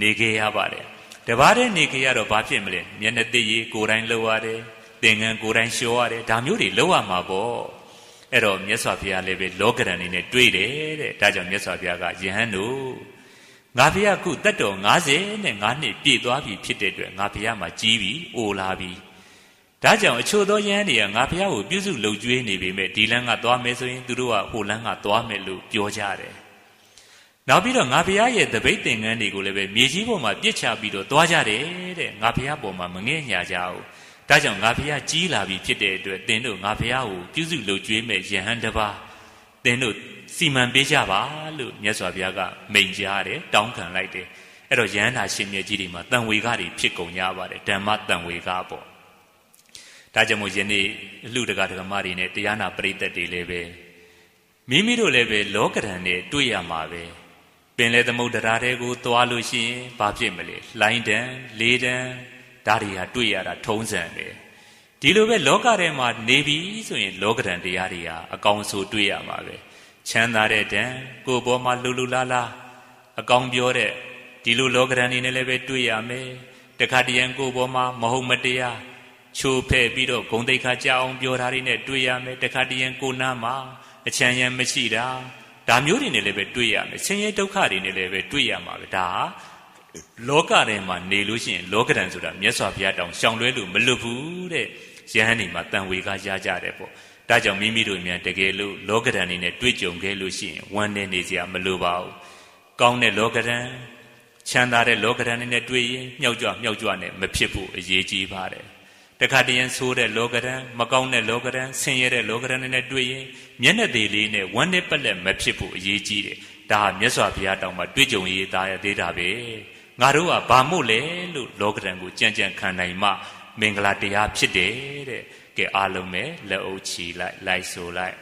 နေခဲ့ရပါတယ်တပါးတည်းနေခဲ့ရတော့ဘာဖြစ်မလဲမျက်နှာသိရကိုယ်တိုင်လှုပ်ရတယ်သင်္ကန်းကိုယ်တိုင်လျှော်ရတယ်ဒါမျိုးတွေလှုပ်ရမှာပေါ့အဲ့တော့မြတ်စွာဘုရားလည်းပဲလောကရန်နေနဲ့တွေ့တယ်တဲ့ဒါကြောင့်မြတ်စွာဘုရားကယဟန်တို့ငါဘုရားခုတတ်တော်55နှစ်ပြည့်သွားပြီဖြစ်တဲ့အတွက်ငါဘုရားမှာကြီးပြီအိုလာပြီဒါကြောင့်အချို့သောယဟန်တွေကငါဘုရားကိုပြုစုလုပ်ကျွေးနေပေမဲ့ဒီလမ်းကသွားမယ်ဆိုရင်သူတို့ကဟိုလမ်းကသွားမယ်လို့ပြောကြတယ်နောက်ပြီးတော့ငါဘုရားရဲ့တပိတ်သင်္ကန်းတွေကိုလည်းပဲမြေကြီးပေါ်မှာပြစ်ချပြီးတော့သွားကြတယ်တဲ့ငါဘုရားပေါ်မှာမငဲ့ညာကြဘူးဒါကြောင့်ငါဘုရားကြီးလာပြီဖြစ်တဲ့အတွက်သင်တို့ငါဘုရားကိုပြုစုလုပ်ကျွေးမဲ့ယဟန်တစ်ပါးသင်တို့စီမံပေးကြပါလို့မြတ်စွာဘုရားကမိန့်ကြားတယ်တောင်းခံလိုက်တယ်အဲ့တော့ယဟန်နာရှင်မြတ်ကြီးတွေမှာတန်ဝေကတွေဖြစ်ကုန်ကြပါတယ်ဓမ္မတန်ဝေကပေါ့ဒါကြောင့်မို့ယနေ့အလှူတကာဓမ္မတွေနဲ့တရားနာပရိသတ်တွေလည်းပဲမိမိတို့လည်းပဲလောကဓာတ်နဲ့တွေ့ရမှာပဲပင်လေသမုဒ္ဒရာတွေကိုသွားလို့ရှိရင်ဘာဖြစ်မလဲလှိုင်းတန်းလေးတန်းဒါတွေဟာတွေ့ရတာထုံးစံပဲဒီလိုပဲလောကထဲမှာနေပြီဆိုရင်လောကဓာတ်တရားတွေဟာအကောင်ဆိုတွေ့ရမှာပဲချမ်းသာတဲ့ဓာတ်ကိုယ်ပေါ်မှာလှူလှူလားလားအကောင်ပြောတဲ့ဒီလိုလောကဓာတ်နေနဲ့လည်းပဲတွေ့ရမယ်တခါတရံကိုယ်ပေါ်မှာမဟုတ်မတရားချိုးဖဲ့ပြီးတော့ဂုံတိတ်ခါကြောက်အောင်ပြောတာတွေနဲ့တွေ့ရမယ်တခါတရံကိုနာမှာအချမ်းရံမရှိတာဒါမျိုးတွေနဲ့လည်းပဲတွေ့ရမယ်ဆင်းရဲဒုက္ခတွေနဲ့လည်းပဲတွေ့ရမှာပဲဒါဟာလောကထဲမှာနေလို့ရှိရင်လောကဓာတ်ဆိုတာမြတ်စွာဘုရားတောင်ရှောင်လွဲလို့မလွတ်ဘူးတဲ့ယဟန်နေမှာတန်ဝေကရကြတယ်ပေါ့ဒါကြောင့်မိမိတို့မြန်တကယ်လို့လောကဓာတ်နေနဲ့တွေ့ကြုံခဲ့လို့ရှိရင်ဝမ်းနေနေစရာမလိုပါဘူးကောင်းတဲ့လောကဓာတ်ချမ်းသာတဲ့လောကဓာတ်နေနဲ့တွေ့ရင်မြောက်ကြွနဲ့မဖြစ်ဖို့အရေးကြီးပါတယ်တခါတည်းရန်ဆိုးတဲ့လောကဓာတ်မကောင်းတဲ့လောကဓာတ်ဆင်းရဲတဲ့လောကဓာတ်နဲ့တွေ့ရင်မျက်နှာသေးလေးနဲ့ဝမ်းနဲ့ပက်လက်မဖြစ်ဖို့အရေးကြီးတယ်ဒါဟာမြတ်စွာဘုရားတောင်မှတွေ့ကြုံရည်သားရသေးတာပဲငါတို့ကဘာမို့လဲလို့လောကဓာတ်ကိုကြံ့ကြံ့ခံနိုင်မှမင်္ဂလာတရားဖြစ်တယ်တဲ့ကဲအားလုံးပဲလက်အုပ်ချီလိုက်ဆိုလိုက်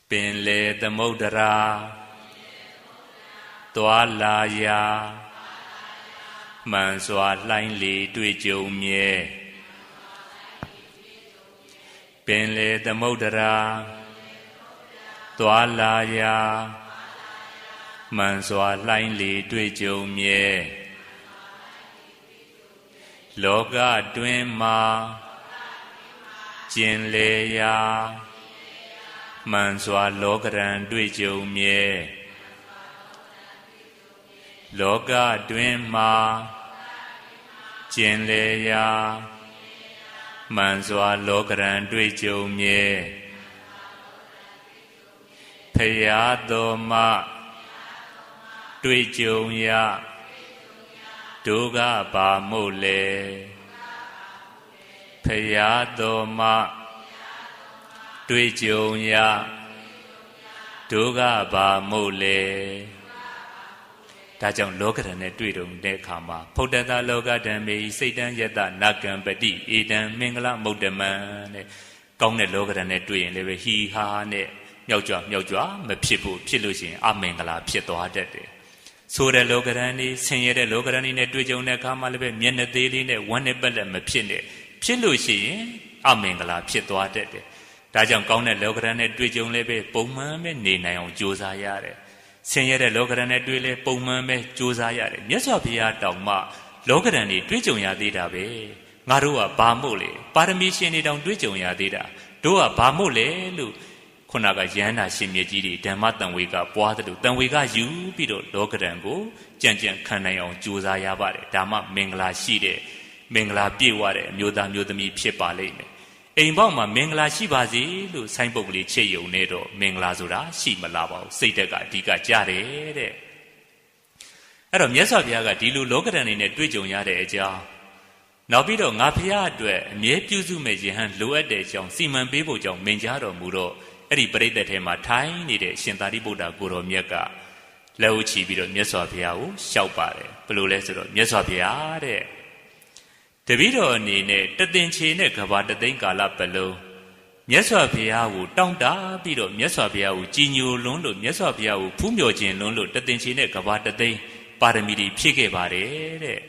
ပင်လေသမုဒ္ဒရာသွားလာရာမှန်စွာလှိုင်းလေတွေ့ကြုံမြဲပင်လေသမုဒ္ဒရာသွားလာရာမှန်စွာလှိုင်းလေတွေ့ကြုံမြဲလောကတွင်မှာကျင်လေရာမှန်စွာလောကရန်တွေ့ကြုံမြဲလောကတွင်မှာကျင်လေရာမှန်စွာလောကရန်တွေ့ကြုံမြဲဖရာတော်မှတွေ့ကြုံရဒုက္ခပါမို့လေဖရာတော်မှတွေ့ကြုံရဒုက္ခပါမို့လေဒါကြောင့်လောကဓာတ်နဲ့တွေ့တုံတဲ့အခါမှာဖုဒ္ဓတလောကဓမ္မေစိတ်တံယတနာကံပတိဧတံမင်္ဂလမုဒ္ဓမံတဲ့ကောင်းတဲ့လောကဓာတ်နဲ့တွေ့ရင်လည်းပဲဟီဟာနဲ့မြောက်ကြွမဖြစ်ဖို့ဖြစ်လို့ရှိရင်အမင်္ဂလာဖြစ်သွားတတ်တယ် ဆိုတဲ့လောကရန်นี่ဆင်းရဲတဲ့လောကရန်นี่နဲ့တွေ့ကြုံတဲ့အခါမှာလည်းပဲမျက်နှာသေးလေးနဲ့ဝမ်းနဲ့ပတ်လက်မဖြစ်နဲ့ဖြစ်လို့ရှိရင်အမင်္ဂလာဖြစ်သွားတတ်တယ်ဒါကြောင့်ကောင်းတဲ့လောကရန်နဲ့တွေ့ကြုံလည်းပဲပုံမှန်ပဲနေနိုင်အောင်ကြိုးစားရတယ်ဆင်းရဲတဲ့လောကရန်နဲ့တွေ့လဲပုံမှန်ပဲကြိုးစားရတယ်မြတ်စွာဘုရားတောင်မှလောကရန်นี่တွေ့ကြုံရသေးတာပဲငါတို့ကဘာမို့လဲပါရမီရှင်တွေတောင်တွေ့ကြုံရသေးတာတို့ကဘာမို့လဲလို့ခုနကယန္တာရှင်မြတ်ကြီးတွေဓမ္မတန်ဝေကပွားတယ်လို့တန်ဝေကယူပြီးတော့လောကရန်ကိုကြံ့ကြံ့ခံနိုင်အောင်ကြိုးစားရပါတယ်ဒါမှမင်္ဂလာရှိတဲ့မင်္ဂလာပြည့်ဝတဲ့အမျိုးသားမျိုးသမီးဖြစ်ပါလိမ့်မယ်အိမ်ပေါက်မှာမင်္ဂလာရှိပါစေလို့ဆိုင်းပုတ်ကလေးချိတ်ယုံနေတော့မင်္ဂလာဆိုတာရှိမလာပါဘူးစိတ်ဓာတ်ကအဓိကကြားတယ်တဲ့အဲ့တော့မြတ်စွာဘုရားကဒီလိုလောကရန်နေနဲ့တွေ့ကြုံရတဲ့အကြောင်းနောက်ပြီးတော့ငါဖရာအတွက်အမြဲပြုစုမဲ့ယဟန်လိုအပ်တဲ့အကြောင်းစီမံပေးဖို့ကြောင့်မင်ကြားတော်မူတော့အဲ့ဒီပရိသတ်ထဲမှာထိုင်နေတဲ့ရှင်သာရိပုတ္တကိုတော်မြတ်ကလက်ဦးချီပြီးတော့မြတ်စွာဘုရားကိုလျှောက်ပါတယ်ဘယ်လိုလဲဆိုတော့မြတ်စွာဘုရားတဲ့တပည့်တော်အနေနဲ့တသင်္ချေနဲ့ကဘာတသိန်းကာလပတ်လုံးမြတ်စွာဘုရားကိုတောင်းတပြီးတော့မြတ်စွာဘုရားကိုကြည်ညိုလွန်းလို့မြတ်စွာဘုရားကိုဖူးမြော်ခြင်းလွန်းလို့တသင်္ချေနဲ့ကဘာတသိန်းပါရမီတွေဖြည့်ခဲ့ပါတယ်တဲ့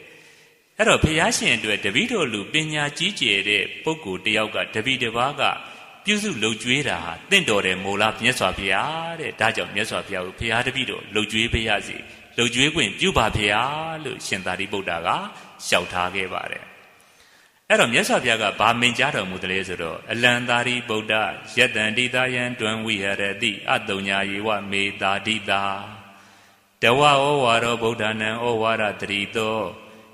အဲ့တော့ဘုရားရှင်အတွက်တပည့်တော်လူပညာကြီးကျယ်တဲ့ပုဂ္ဂိုလ်တယောက်ကတပည့်တစ်ပါးကပြုစုလှုပ်ကြွေးတာဟာတင့်တော်တယ်မို့လားမြတ်စွာဘုရားတဲ့ဒါကြောင့်မြတ်စွာဘုရားကိုဘုရားတပည့်တော်လှုပ်ကြွေးပေးရစီလှုပ်ကြွေးခွင့်ပြုပါဘုရားလို့ရှင်သာရိပုတ္တရာကလျှောက်ထားခဲ့ပါတယ်အဲ့တော့မြတ်စွာဘုရားကဗာမင်ကြားတော်မူတယ်လေဆိုတော့အလံသာရိပုတ္တယတံတိသာယံတွံဝိဟရတိအတုံညာယေဝမေတာတိတာတဝဩဝါရောဗုဒ္ဓနံဩဝါရတရိတော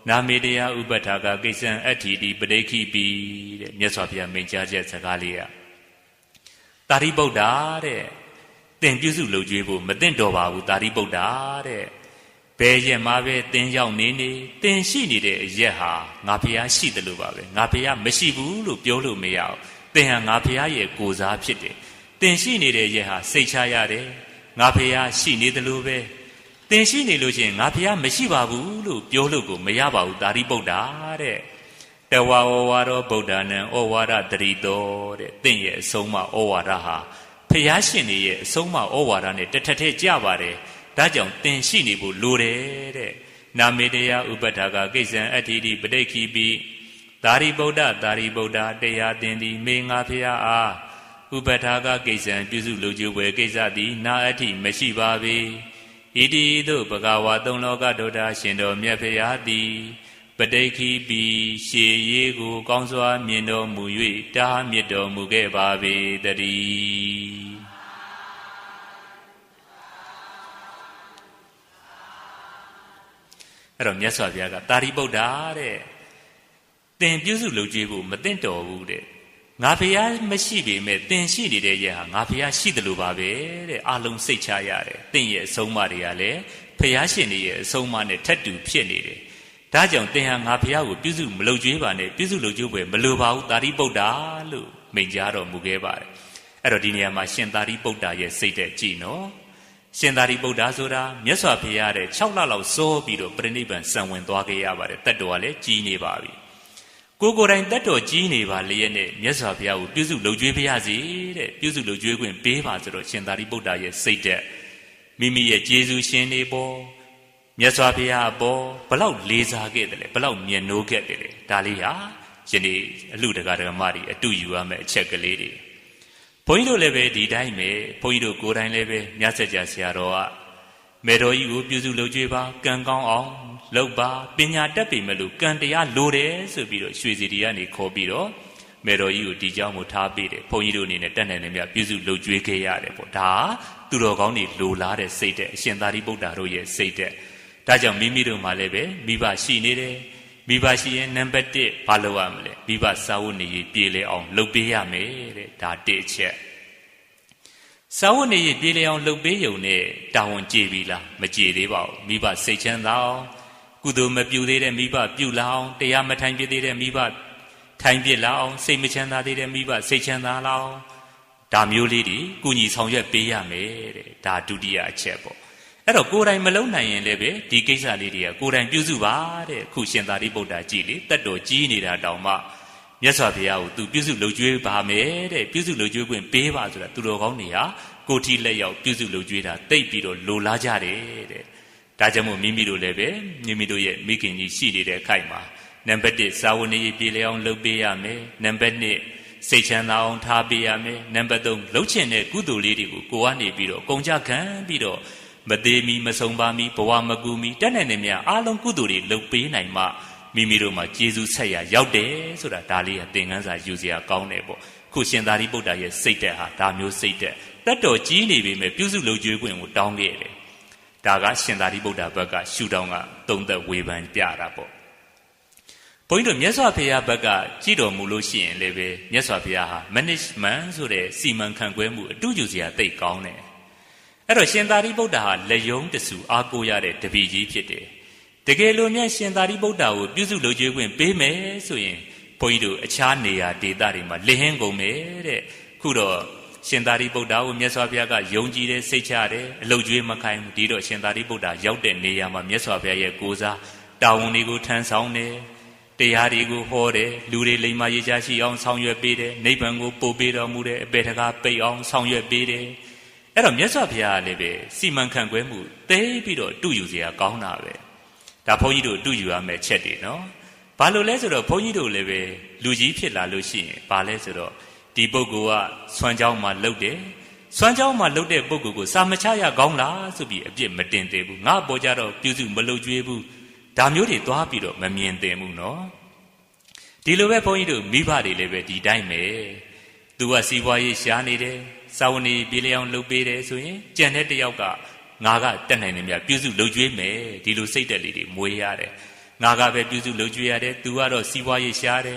နာမေတယဥပထာကကိစ္စံအဋ္ဌိတိပဋိခိပိတဲ့မြတ်စွာဘုရားမိန့်ကြားချက်စကားလေးကသာရိပုတ္တတဲ့သင်ပြုစုလုပ်ကြွေးဖို့မသင့်တော်ပါဘူးသာရိပုတ္တတဲ့ဘယ်ရက်မှာပဲသင်ရောက်နေသင်ရှိနေတဲ့အရက်ဟာငါဘုရားရှိတယ်လို့ပါပဲငါဘုရားမရှိဘူးလို့ပြောလို့မရအောင်သင်ဟာငါဘုရားရဲ့ကိုယ်စားဖြစ်တယ်သင်ရှိနေတဲ့ရက်ဟာစိတ်ချရတယ်ငါဘုရားရှိနေတယ်လို့ပဲသင်ရှိနေလို့ချင်းငါဘုရားမရှိပါဘူးလို့ပြောလို့ကိုမရပါဘူးသာရိပုတ္တတဲ့တဝါဩဝါရောဗုဒ္ဓနံဩဝါဒတရိတောတဲ့သင်ရဲ့အဆုံးအမဩဝါဒဟာဘုရားရှင်ရဲ့အဆုံးအမဩဝါဒနဲ့တစ်ထက်ထက်ကြပါတယ်ဒါကြောင့်သင်ရှိနေဖို့လိုတယ်တဲ့နာမေတယဥပထာကကိစ္စံအဋ္ဌိတိပဋိခိပိသာရိပုတ္တတရားသင်သည်မေငါဘုရားအားဥပထာကကိစ္စံပြုစုလုပ်ကြွယ်ဝယ်ကိစ္စသည်နာအဋ္ဌိမရှိပါပေဣတိသို့ဘဂဝါသုံးလောကဒုဒ္ဓရှင်တော်မြတ်ဖရာသည်ပဋိခိပိရှေရေးကိုကောင်းစွာမြင်တော်မူ၍တားမြစ်တော်မူခဲ့ပါပေတည်းအဲ့တော့မြတ်စွာဘုရားကသာရိပုတ္တတဲ့သင်ပြုစုလုပ်ကြွေးဖို့မသင့်တော်ဘူးတဲ့ငါဘုရားမရှိပေမဲ့သင်ရှိနေတဲ့ရက်ဟာငါဘုရားရှိတယ်လို့ပါပဲတဲ့အလုံးစိတ်ချရတယ်သင်ရဲ့အဆုံးအမတွေကလည်းဘုရားရှင်ရဲ့အဆုံးအမနဲ့ထပ်တူဖြစ်နေတယ်ဒါကြောင့်သင်ဟာငါဘုရားကိုပြုစုမလုပ်ကြွေးပါနဲ့ပြုစုလုပ်ကြွေးပွဲမလိုပါဘူးသာရိပုတ္တလို့မိန့်ကြားတော်မူခဲ့ပါတယ်အဲ့တော့ဒီနေရာမှာရှင်သာရိပုတ္တရဲ့စိတ်တဲ့ကြည်နော်ရှင်သာရိပုတ္တဆိုတာမြတ်စွာဘုရားတဲ့6လလောက်စောပြီးတော့ပြိဋိဘံစံဝင်သွားခဲ့ရပါတယ်တတ်တော်ကလည်းကြီးနေပါပြီကိုယ်တိုင်တတ်တော်ကြီးနေပါလျက်နဲ့မြတ်စွာဘုရားကိုပြုစုလုပ်ကြွေးပေးရစီတဲ့ပြုစုလုပ်ကြွေးခွင့်ပေးပါဆိုတော့ရှင်သာရိပုတ္တရဲ့စိတ်တဲ့မိမိရဲ့ကျေးဇူးရှင်တွေပေါ်မြတ်စွာဘုရားပေါ်ဘလောက်လေးစားခဲ့တယ်လဲဘလောက်မြတ်နိုးခဲ့တယ်လဲဒါလေးဟာယနေ့အလှတကာဓမ္မတွေအတူယူရမယ့်အချက်ကလေးတွေဘုန်းကြီးတို့လည်းပဲဒီတိုင်းပဲဘုန်းကြီးတို့ကိုယ်တိုင်လည်းပဲမြတ်ဆက်ကြဆရာတော်ကမေတော်ကြီးကိုပြုစုလုပ်ကြွေးပါကံကောင်းအောင်လုပ်ပါပညာတတ်ပြီမလို့ကံတရားလိုတယ်ဆိုပြီးတော့ရွှေစီတီကနေခေါ်ပြီးတော့မေတော်ကြီးကိုဒီเจ้าကိုထားပေးတယ်ဘုန်းကြီးတို့အနေနဲ့တတ်နိုင်တယ်မြတ်ပြုစုလုပ်ကြွေးခဲ့ရတယ်ပေါ့ဒါသူတော်ကောင်းတွေလိုလားတဲ့စိတ်တဲ့အရှင်သာရိပုတ္တရာတို့ရဲ့စိတ်တဲ့ဒါကြောင့်မိမိတို့မှလည်းပဲမိဘရှိနေတယ်မိဘရှိရင်နံပါတ်1ဘာလုပ်ရမလဲမိဘစာဝတ်နေရေးပြေလည်အောင်လုပ်ပေးရမယ်တဲ့ဒါတစ်ချက်စာဝတ်နေရေးပြေလည်အောင်လုပ်ပေးရုံနဲ့တာဝန်ကျေပြီလားမကျေသေးပါဘူးမိဘစိတ်ချမ်းသာအောင်ကုသိုလ်မပြုသေးတဲ့မိဘပြုလာအောင်တရားမထိုင်ပြသေးတဲ့မိဘထိုင်ပြလာအောင်စိတ်မချမ်းသာသေးတဲ့မိဘစိတ်ချမ်းသာလာအောင်ဒါမျိုးလေးတွေကုညီဆောင်ရွက်ပေးရမယ်တဲ့ဒါဒုတိယအချက်ပေါ့အဲ့တော့ကိုယ်တိုင်မလုံးနိုင်ရင်လည်းပဲဒီကိစ္စလေးတွေကကိုယ်တိုင်ပြုစုပါတဲ့ခုရှင်သာရိပုတ္တရာကြည်လေတတ်တော်ကြီးနေတာတောင်မှမြတ်စွာဘုရားကိုသူပြုစုလုပ်ကြွေးပါမယ်တဲ့ပြုစုလုပ်ကြွေးခွင့်ပေးပါဆိုတာသူတော်ကောင်းတွေဟာကိုယ်ထီလက်ရောက်ပြုစုလုပ်ကြွေးတာတိတ်ပြီးတော့လိုလားကြတယ်တဲ့ ဒါကြောင့်မို့မိမိတို့လည်းပဲမိမိတို့ရဲ့မိခင်ကြီးရှိနေတဲ့အခိုက်မှာနံပါတ်1စာဝနေပြေလျောင်းလုပ်ပေးရမယ်နံပါတ်2စိတ်ချမ်းသာအောင်ထားပေးရမယ်နံပါတ်3လှုပ်ချင်တဲ့ကုသိုလ်လေးတွေကိုကိုကနေပြီးတော့ကုန်ကြခံပြီးတော့မသေးမီမဆုံးပါမီဘဝမကူမီတက်နိုင်နေမြအားလုံးကုသိုလ်တွေလုပ်ပေးနိုင်မှမိမိတို့မှာကျေးဇူးဆက်ရရောက်တယ်ဆိုတာဒါလေးကသင်ခန်းစာယူစရာကောင်းတယ်ပေါ့ခုရှင်သာရိပုတ္တရာရဲ့စိတ်တက်ဟာဒါမျိုးစိတ်တက်တတ်တော်ကြီးနေပေမဲ့ပြုစုလုပ်ကြွေးခွင့်ကိုတောင်းခဲ့တယ်ဒါကရှင်သာရိပုတ္တရာဘက်ကရှုထောင့်ကသုံးသက်ဝေဖန်ပြတာပေါ့ဘုန်းကြီးတို့မြတ်စွာဘုရားဘက်ကကြည်တော်မူလို့ရှိရင်လည်းပဲမြတ်စွာဘုရားဟာ management ဆိုတဲ့စီမံခန့်ခွဲမှုအတူယူစရာသိကောင်းတယ်အဲ့တော့ရှင်သာရိပုတ္တရာဟာလက်ယုံတဆူအားကိုးရတဲ့တပည့်ကြီးဖြစ်တယ်တကယ်လို့မြတ်ရှင်သာရိပုတ္တရာကိုပြုစုလုပ်ကြွေးခွင့်ပေးမယ်ဆိုရင်ဘုန်းကြီးတို့အခြားနေရာဒေသတွေမှာလဟင်းကုန်မယ်တဲ့ခုတော့ရှင်သာရိပုတ္တရာကိုမြတ်စွာဘုရားကယုံကြည်တယ်စိတ်ချတယ်အလုပ်ကြွေးမခိုင်းဘူးဒီတော့ရှင်သာရိပုတ္တရာရောက်တဲ့နေရာမှာမြတ်စွာဘုရားရဲ့ကိုးစားတာဝန်တွေကိုထမ်းဆောင်တယ်တရားတွေကိုဟောတယ်လူတွေလိမ္မာရေးချရှိအောင်ဆောင်ရွက်ပေးတယ်နိဗ္ဗာန်ကိုပို့ပေးတော်မူတယ်အပေတကားပိတ်အောင်ဆောင်ရွက်ပေးတယ်အဲ့တော့မြတ်စွာဘုရားလည်းပဲစီမံခန့်ခွဲမှုသိပြီးတော့တူယူစရာကောင်းတာပဲဒါဘုန်းကြီးတို့တူယူရမယ့်ချက်တွေနော်ဘာလို့လဲဆိုတော့ဘုန်းကြီးတို့လည်းပဲလူကြီးဖြစ်လာလို့ရှိရင်ဘာလဲဆိုတော့ဒီပုဂ္ဂိုလ်ကဆွမ်းကြောင်းမှာလှုပ်တယ်ဆွမ်းကြောင်းမှာလှုပ်တဲ့ပုဂ္ဂိုလ်ကိုစာမချရကောင်းလားဆိုပြီးအပြစ်မတင်သေးဘူးငါပေါ်ကြတော့ပြုစုမလုပ်ကြွေးဘူးဒါမျိုးတွေသွားပြီးတော့မမြင်သင်ဘူးနော်ဒီလိုပဲဘုန်းကြီးတို့မိဘတွေလည်းပဲဒီတိုင်းပဲသူကစီးပွားရေးရှားနေတယ်စာဝန်ကြီးပြေလျောင်းလုပ်ပေးတယ်ဆိုရင်ကြံတဲ့တယောက်ကငါကတက်နိုင်နေမြပြုစုလုပ်ကြွေးမယ်ဒီလိုစိတ်တက်လေးတွေမွေးရတယ်ငါကပဲပြုစုလုပ်ကြွေးရတယ်သူကတော့စီးပွားရေးရှားတယ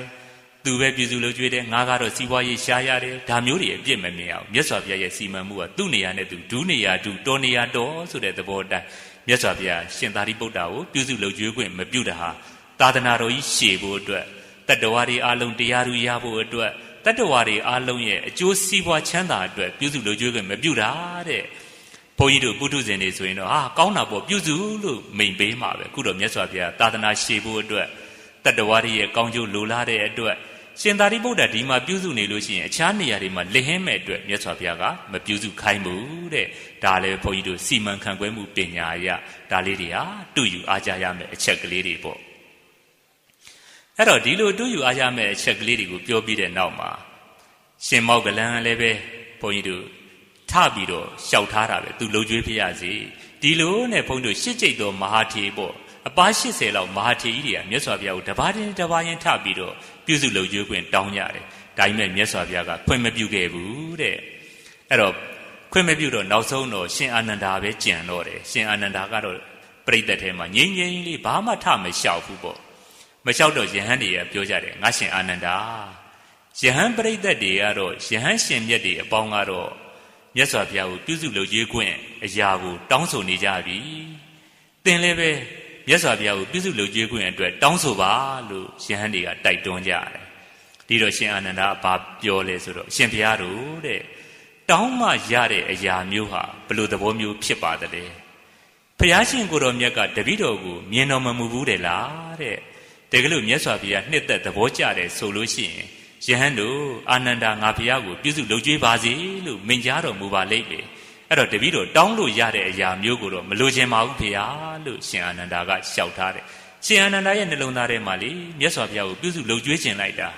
်သူပဲပြုစုလုပ်ကြွေးတယ်ငါကတော့စီးပွားရေးရှားရတယ်ဒါမျိုးတွေအပြစ်မမြင်အောင်မြတ်စွာဘုရားရဲ့စီမံမှုကသူ့နေရာနဲ့သူဒုနေရာဒုတော်နေရာတော်ဆိုတဲ့သဘောတိုင်းမြတ်စွာဘုရားရှင်သာရိပုတ္တရာကိုပြုစုလုပ်ကြွေးခွင့်မပြုတာဟာသာသနာတော်ကြီးရှေ့ဖို့အတွက်တတ္တဝါတွေအားလုံးတရားသူရဖို့အတွက်တတ္တဝါတွေအားလုံးရဲ့အကျိုးစီးပွားချမ်းသာအတွက်ပြုစုလုပ်ကြွေးခွင့်မပြုတာတဲ့ဘုန်းကြီးတို့ပုထုဇဉ်တွေဆိုရင်တော့ကောင်းတာပေါ့ပြုစုလို့မိန်ပေးမှာပဲအခုတော့မြတ်စွာဘုရားသာသနာရှေ့ဖို့အတွက်တတ္တဝါတွေရဲ့ကောင်းကျိုးလိုလားတဲ့အတွက်ရှင်သာရိပုတ္တရာဒီမှာပြုစုနေလို့ရှိရင်အခြားနေရာတွေမှာလဟင်းမဲ့အတွက်မြတ်စွာဘုရားကမပြုစုခိုင်းဘူးတဲ့ဒါလည်းဘုန်းကြီးတို့စီမံခန့်ခွဲမှုပညာအရဒါလေးတွေဟာတူယူအားကြရမယ်အချက်ကလေးတွေပေါ့အဲ့တော့ဒီလိုတူယူအားရမယ်အချက်ကလေးတွေကိုပြောပြီးတဲ့နောက်မှာရှင်မောက္ကလန်လည်းပဲဘုန်းကြီးတို့ထပြီးတော့လျှောက်ထားတာပဲသူလှုပ်ကြွေးဖြစ်ရစီဒီလိုနဲ့ဘုန်းကြီးတို့ရှစ်ကျိတ်တော်မဟာထေပေါ့အပါ80လောက်မဟာထေကြီးတွေကမြတ်စွာဘုရားကိုတပါးရင်တပါးရင်ထပြီးတော့ပြုစုလုပ်ကြွေးခွင့်တောင်းကြတယ်ဒါပေမဲ့မြတ်စွာဘုရားကခွင့်မပြုခဲ့ဘူးတဲ့အဲ့တော့ခွင့်မပြုတော့နောက်ဆုံးတော့ရှင်အာနန္ဒာပဲကြံတော့တယ်ရှင်အာနန္ဒာကတော့ပြိတ္တထဲမှာငြိမ်းငြိမ်းလေးဘာမှထမလျှောက်ဘူးပေါ့မလျှောက်တော့ယဟန်တွေကပြောကြတယ်ငါရှင်အာနန္ဒာယဟန်ပြိတ္တတွေကတော့ယဟန်ရှင်မြတ်တွေအပေါင်းကတော့မြတ်စွာဘုရားကိုပြုစုလုပ်ကြွေးခွင့်အရာကိုတောင်းဆိုနေကြပြီသင်လည်းပဲမြတ်စွာဘုရားကိုပြုစုလုပ်ကြွေးခွင့်အတွက်တောင်းဆိုပါလို့ယဟန်တွေကတိုက်တွန်းကြတယ်ဒီတော့ရှင်အာနန္ဒာဘာပြောလဲဆိုတော့ရှင်ဘုရားတို့တဲ့တောင်းမှရတဲ့အရာမျိုးဟာဘယ်လိုသဘောမျိုးဖြစ်ပါသလဲဘုရားရှင်ကိုယ်တော်မြတ်ကတပည့်တော်ကိုမြင်တော်မမူဘူးတယ်လားတဲ့တကယ်လို့မြတ်စွာဘုရားနှစ်သက်သဘောကျတယ်ဆိုလို့ရှိရင်ယဟန်တို့အာနန္ဒာငါဘုရားကိုပြုစုလုပ်ကြွေးပါစေလို့မိန့်ကြားတော်မူပါလိမ့်မယ်အဲ့တော့တပည့်တော်တောင်းလို့ရတဲ့အရာမျိုးကိုတော့မလိုချင်ပါဘူးဖေဟာလို့ရှင်အာနန္ဒာကလျှောက်ထားတယ်ရှင်အာနန္ဒာရဲ့နှလုံးသားထဲမှာလေမြတ်စွာဘုရားကိုပြုစုလုပ်ကြွေးခြင်းလိုက်တာ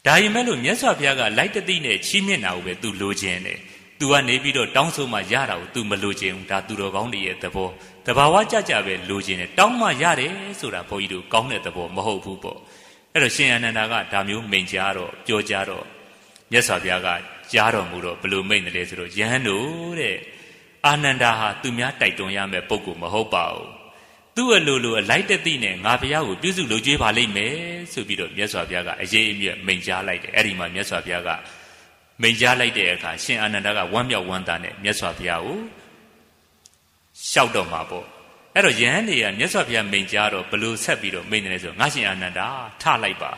ဒါရင်မဲ့လို့မြတ်စွာဘုရားကလိုက်တသိနဲ့ချီးမြှင့်တာကိုပဲသူလိုချင်တယ်သူကနေပြီးတော့တောင်းဆိုမှရတာကိုသူမလိုချင်ဘူးဒါသူတော်ကောင်းတွေရဲ့သဘောတဘာဝကြကြပဲလိုချင်တယ်တောင်းမှရတယ်ဆိုတာဘုန်းကြီးတို့ကောင်းတဲ့သဘောမဟုတ်ဘူးပေါ့အဲ့တော့ရှင်အာနန္ဒာကဒါမျိုးမိန့်ကြားတော့ပြောကြားတော့မြတ်စွာဘုရားကကြားတော်မူတော့ဘယ်လိုမိန့်တယ်လဲဆိုတော့ယဟန်တို့တဲ့အာနန္ဒာဟာသူများတိုက်တွန်းရမယ့်ပုဂ္ဂိုလ်မဟုတ်ပါဘူးသူ့အလိုလိုအလိုက်တသိနဲ့ငါဘုရားကိုပြုစုလုပ်ကြွေးပါလိမ့်မယ်ဆိုပြီးတော့မြတ်စွာဘုရားကအရေးအမြတ်မိန့်ကြားလိုက်တယ်အဲ့ဒီမှာမြတ်စွာဘုရားကမိန့်ကြားလိုက်တဲ့အခါရှင်အာနန္ဒာကဝမ်းမြောက်ဝမ်းသာနဲ့မြတ်စွာဘုရားကိုလျှောက်တော့မှာပေါ့အဲ့တော့ယဟန်တွေကမြတ်စွာဘုရားမိန့်ကြားတော့ဘယ်လိုဆက်ပြီးတော့မိန့်တယ်လဲဆိုတော့ငါရှင်အာနန္ဒာထလိုက်ပါ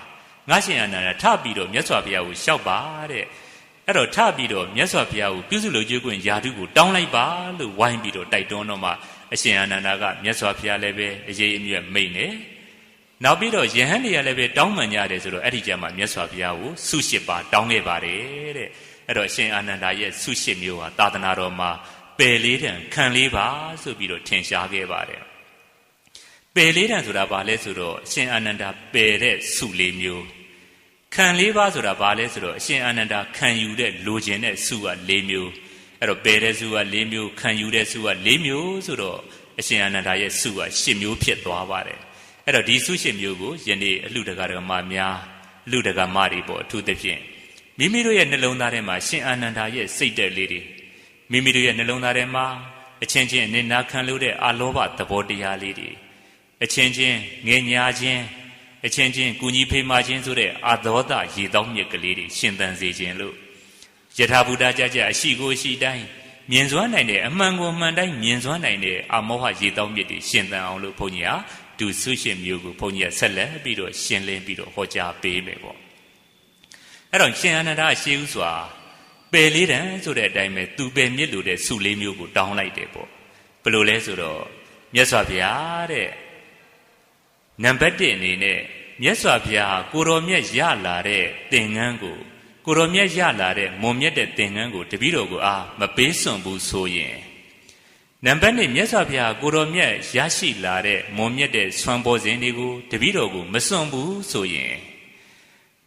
ငါရှင်အာနန္ဒာထပြီးတော့မြတ်စွာဘုရားကိုလျှောက်ပါတဲ့အဲ့တော့ထပြီးတော့မြတ်စွာဘုရားကိုပြုစုလုပ်ကြွေးခွင့်ယာတုကိုတောင်းလိုက်ပါလို့ဝိုင်းပြီးတော့တိုက်တွန်းတော့မှအရှင်အာနန္ဒာကမြတ်စွာဘုရားလည်းပဲအရေးအမြတ်မိန့်တယ်နောက်ပြီးတော့ယဟန်တွေကလည်းပဲတောင်းပန်ကြတယ်ဆိုတော့အဲ့ဒီကျမှမြတ်စွာဘုရားကိုဆု8ပါတောင်းခဲ့ပါတယ်တဲ့အဲ့တော့အရှင်အာနန္ဒာရဲ့ဆု8မျိုးဟာသာသနာတော်မှာ ပယ်လေးတံခံလေးပါဆိုပြီးတော့ထင်ရှားခဲ့ပါတယ်ပယ်လေးတံဆိုတာဘာလဲဆိုတော့အရှင်အာနန္ဒာပယ်တဲ့စုလေးမျိုးခံလေးပါဆိုတာဘာလဲဆိုတော့အရှင်အာနန္ဒာခံယူတဲ့လိုချင်တဲ့စုက၄မျိုးအဲ့တော့ပယ်တဲ့စုက၄မျိုးခံယူတဲ့စုက၄မျိုးဆိုတော့အရှင်အာနန္ဒာရဲ့စုက၈မျိုးဖြစ်သွားပါတယ်အဲ့တော့ဒီစု၈မျိုးကိုယနေ့အလှတကာဓမ္မများအလှတကာမတွေပေါ့အထူးသဖြင့်မိမိတို့ရဲ့နှလုံးသားထဲမှာရှင်အာနန္ဒာရဲ့စိတ်တက်လေးတွေမိမိတို့ရဲ့နှလုံးသားထဲမှာအချင်းချင်းနေနာခံလို့တဲ့အာလောဘသဘောတရားလေးတွေအချင်းချင်းငြိမ်ညာခြင်းအချင်းချင်းကုညီဖေးမာခြင်းဆိုတဲ့အာသောတရေတောင်းမြစ်ကလေးတွေရှင်သန်စေခြင်းလို့ယထာဘုဒ္ဓကြကြအရှိကိုအရှိတိုင်းမြင်စွမ်းနိုင်တဲ့အမှန်ကိုမှန်တိုင်းမြင်စွမ်းနိုင်တဲ့အမောဟရေတောင်းမြစ်တွေရှင်သန်အောင်လို့ဘုန်းကြီးဟာဒုစုရှင်မျိုးကိုဘုန်းကြီးကဆက်လက်ပြီးတော့ရှင်းလင်းပြီးတော့ဟောကြားပေးမယ်ပေါ့အဲ့တော့ရှင်အာနန္ဒာရှေးဥစွာပယ်လေးတံဆိုတဲ့အတိုင်းပဲသူပယ်မြစ်လို့တဲ့စုလေးမျိုးကိုတောင်းလိုက်တယ်ပေါ့ဘယ်လိုလဲဆိုတော့မြတ်စွာဘုရားတဲ့နံပါတ်1အနေနဲ့မြတ်စွာဘုရားကိုတော်မြတ်ရလာတဲ့သင်္ကန်းကိုကိုတော်မြတ်ရလာတဲ့မွန်မြတ်တဲ့သင်္ကန်းကိုတပည့်တော်ကိုမပေးစွန့်ဘူးဆိုရင်နံပါတ်2မြတ်စွာဘုရားကိုတော်မြတ်ရရှိလာတဲ့မွန်မြတ်တဲ့ဆွမ်းပေါ်စဉ်တွေကိုတပည့်တော်ကိုမစွန့်ဘူးဆိုရင်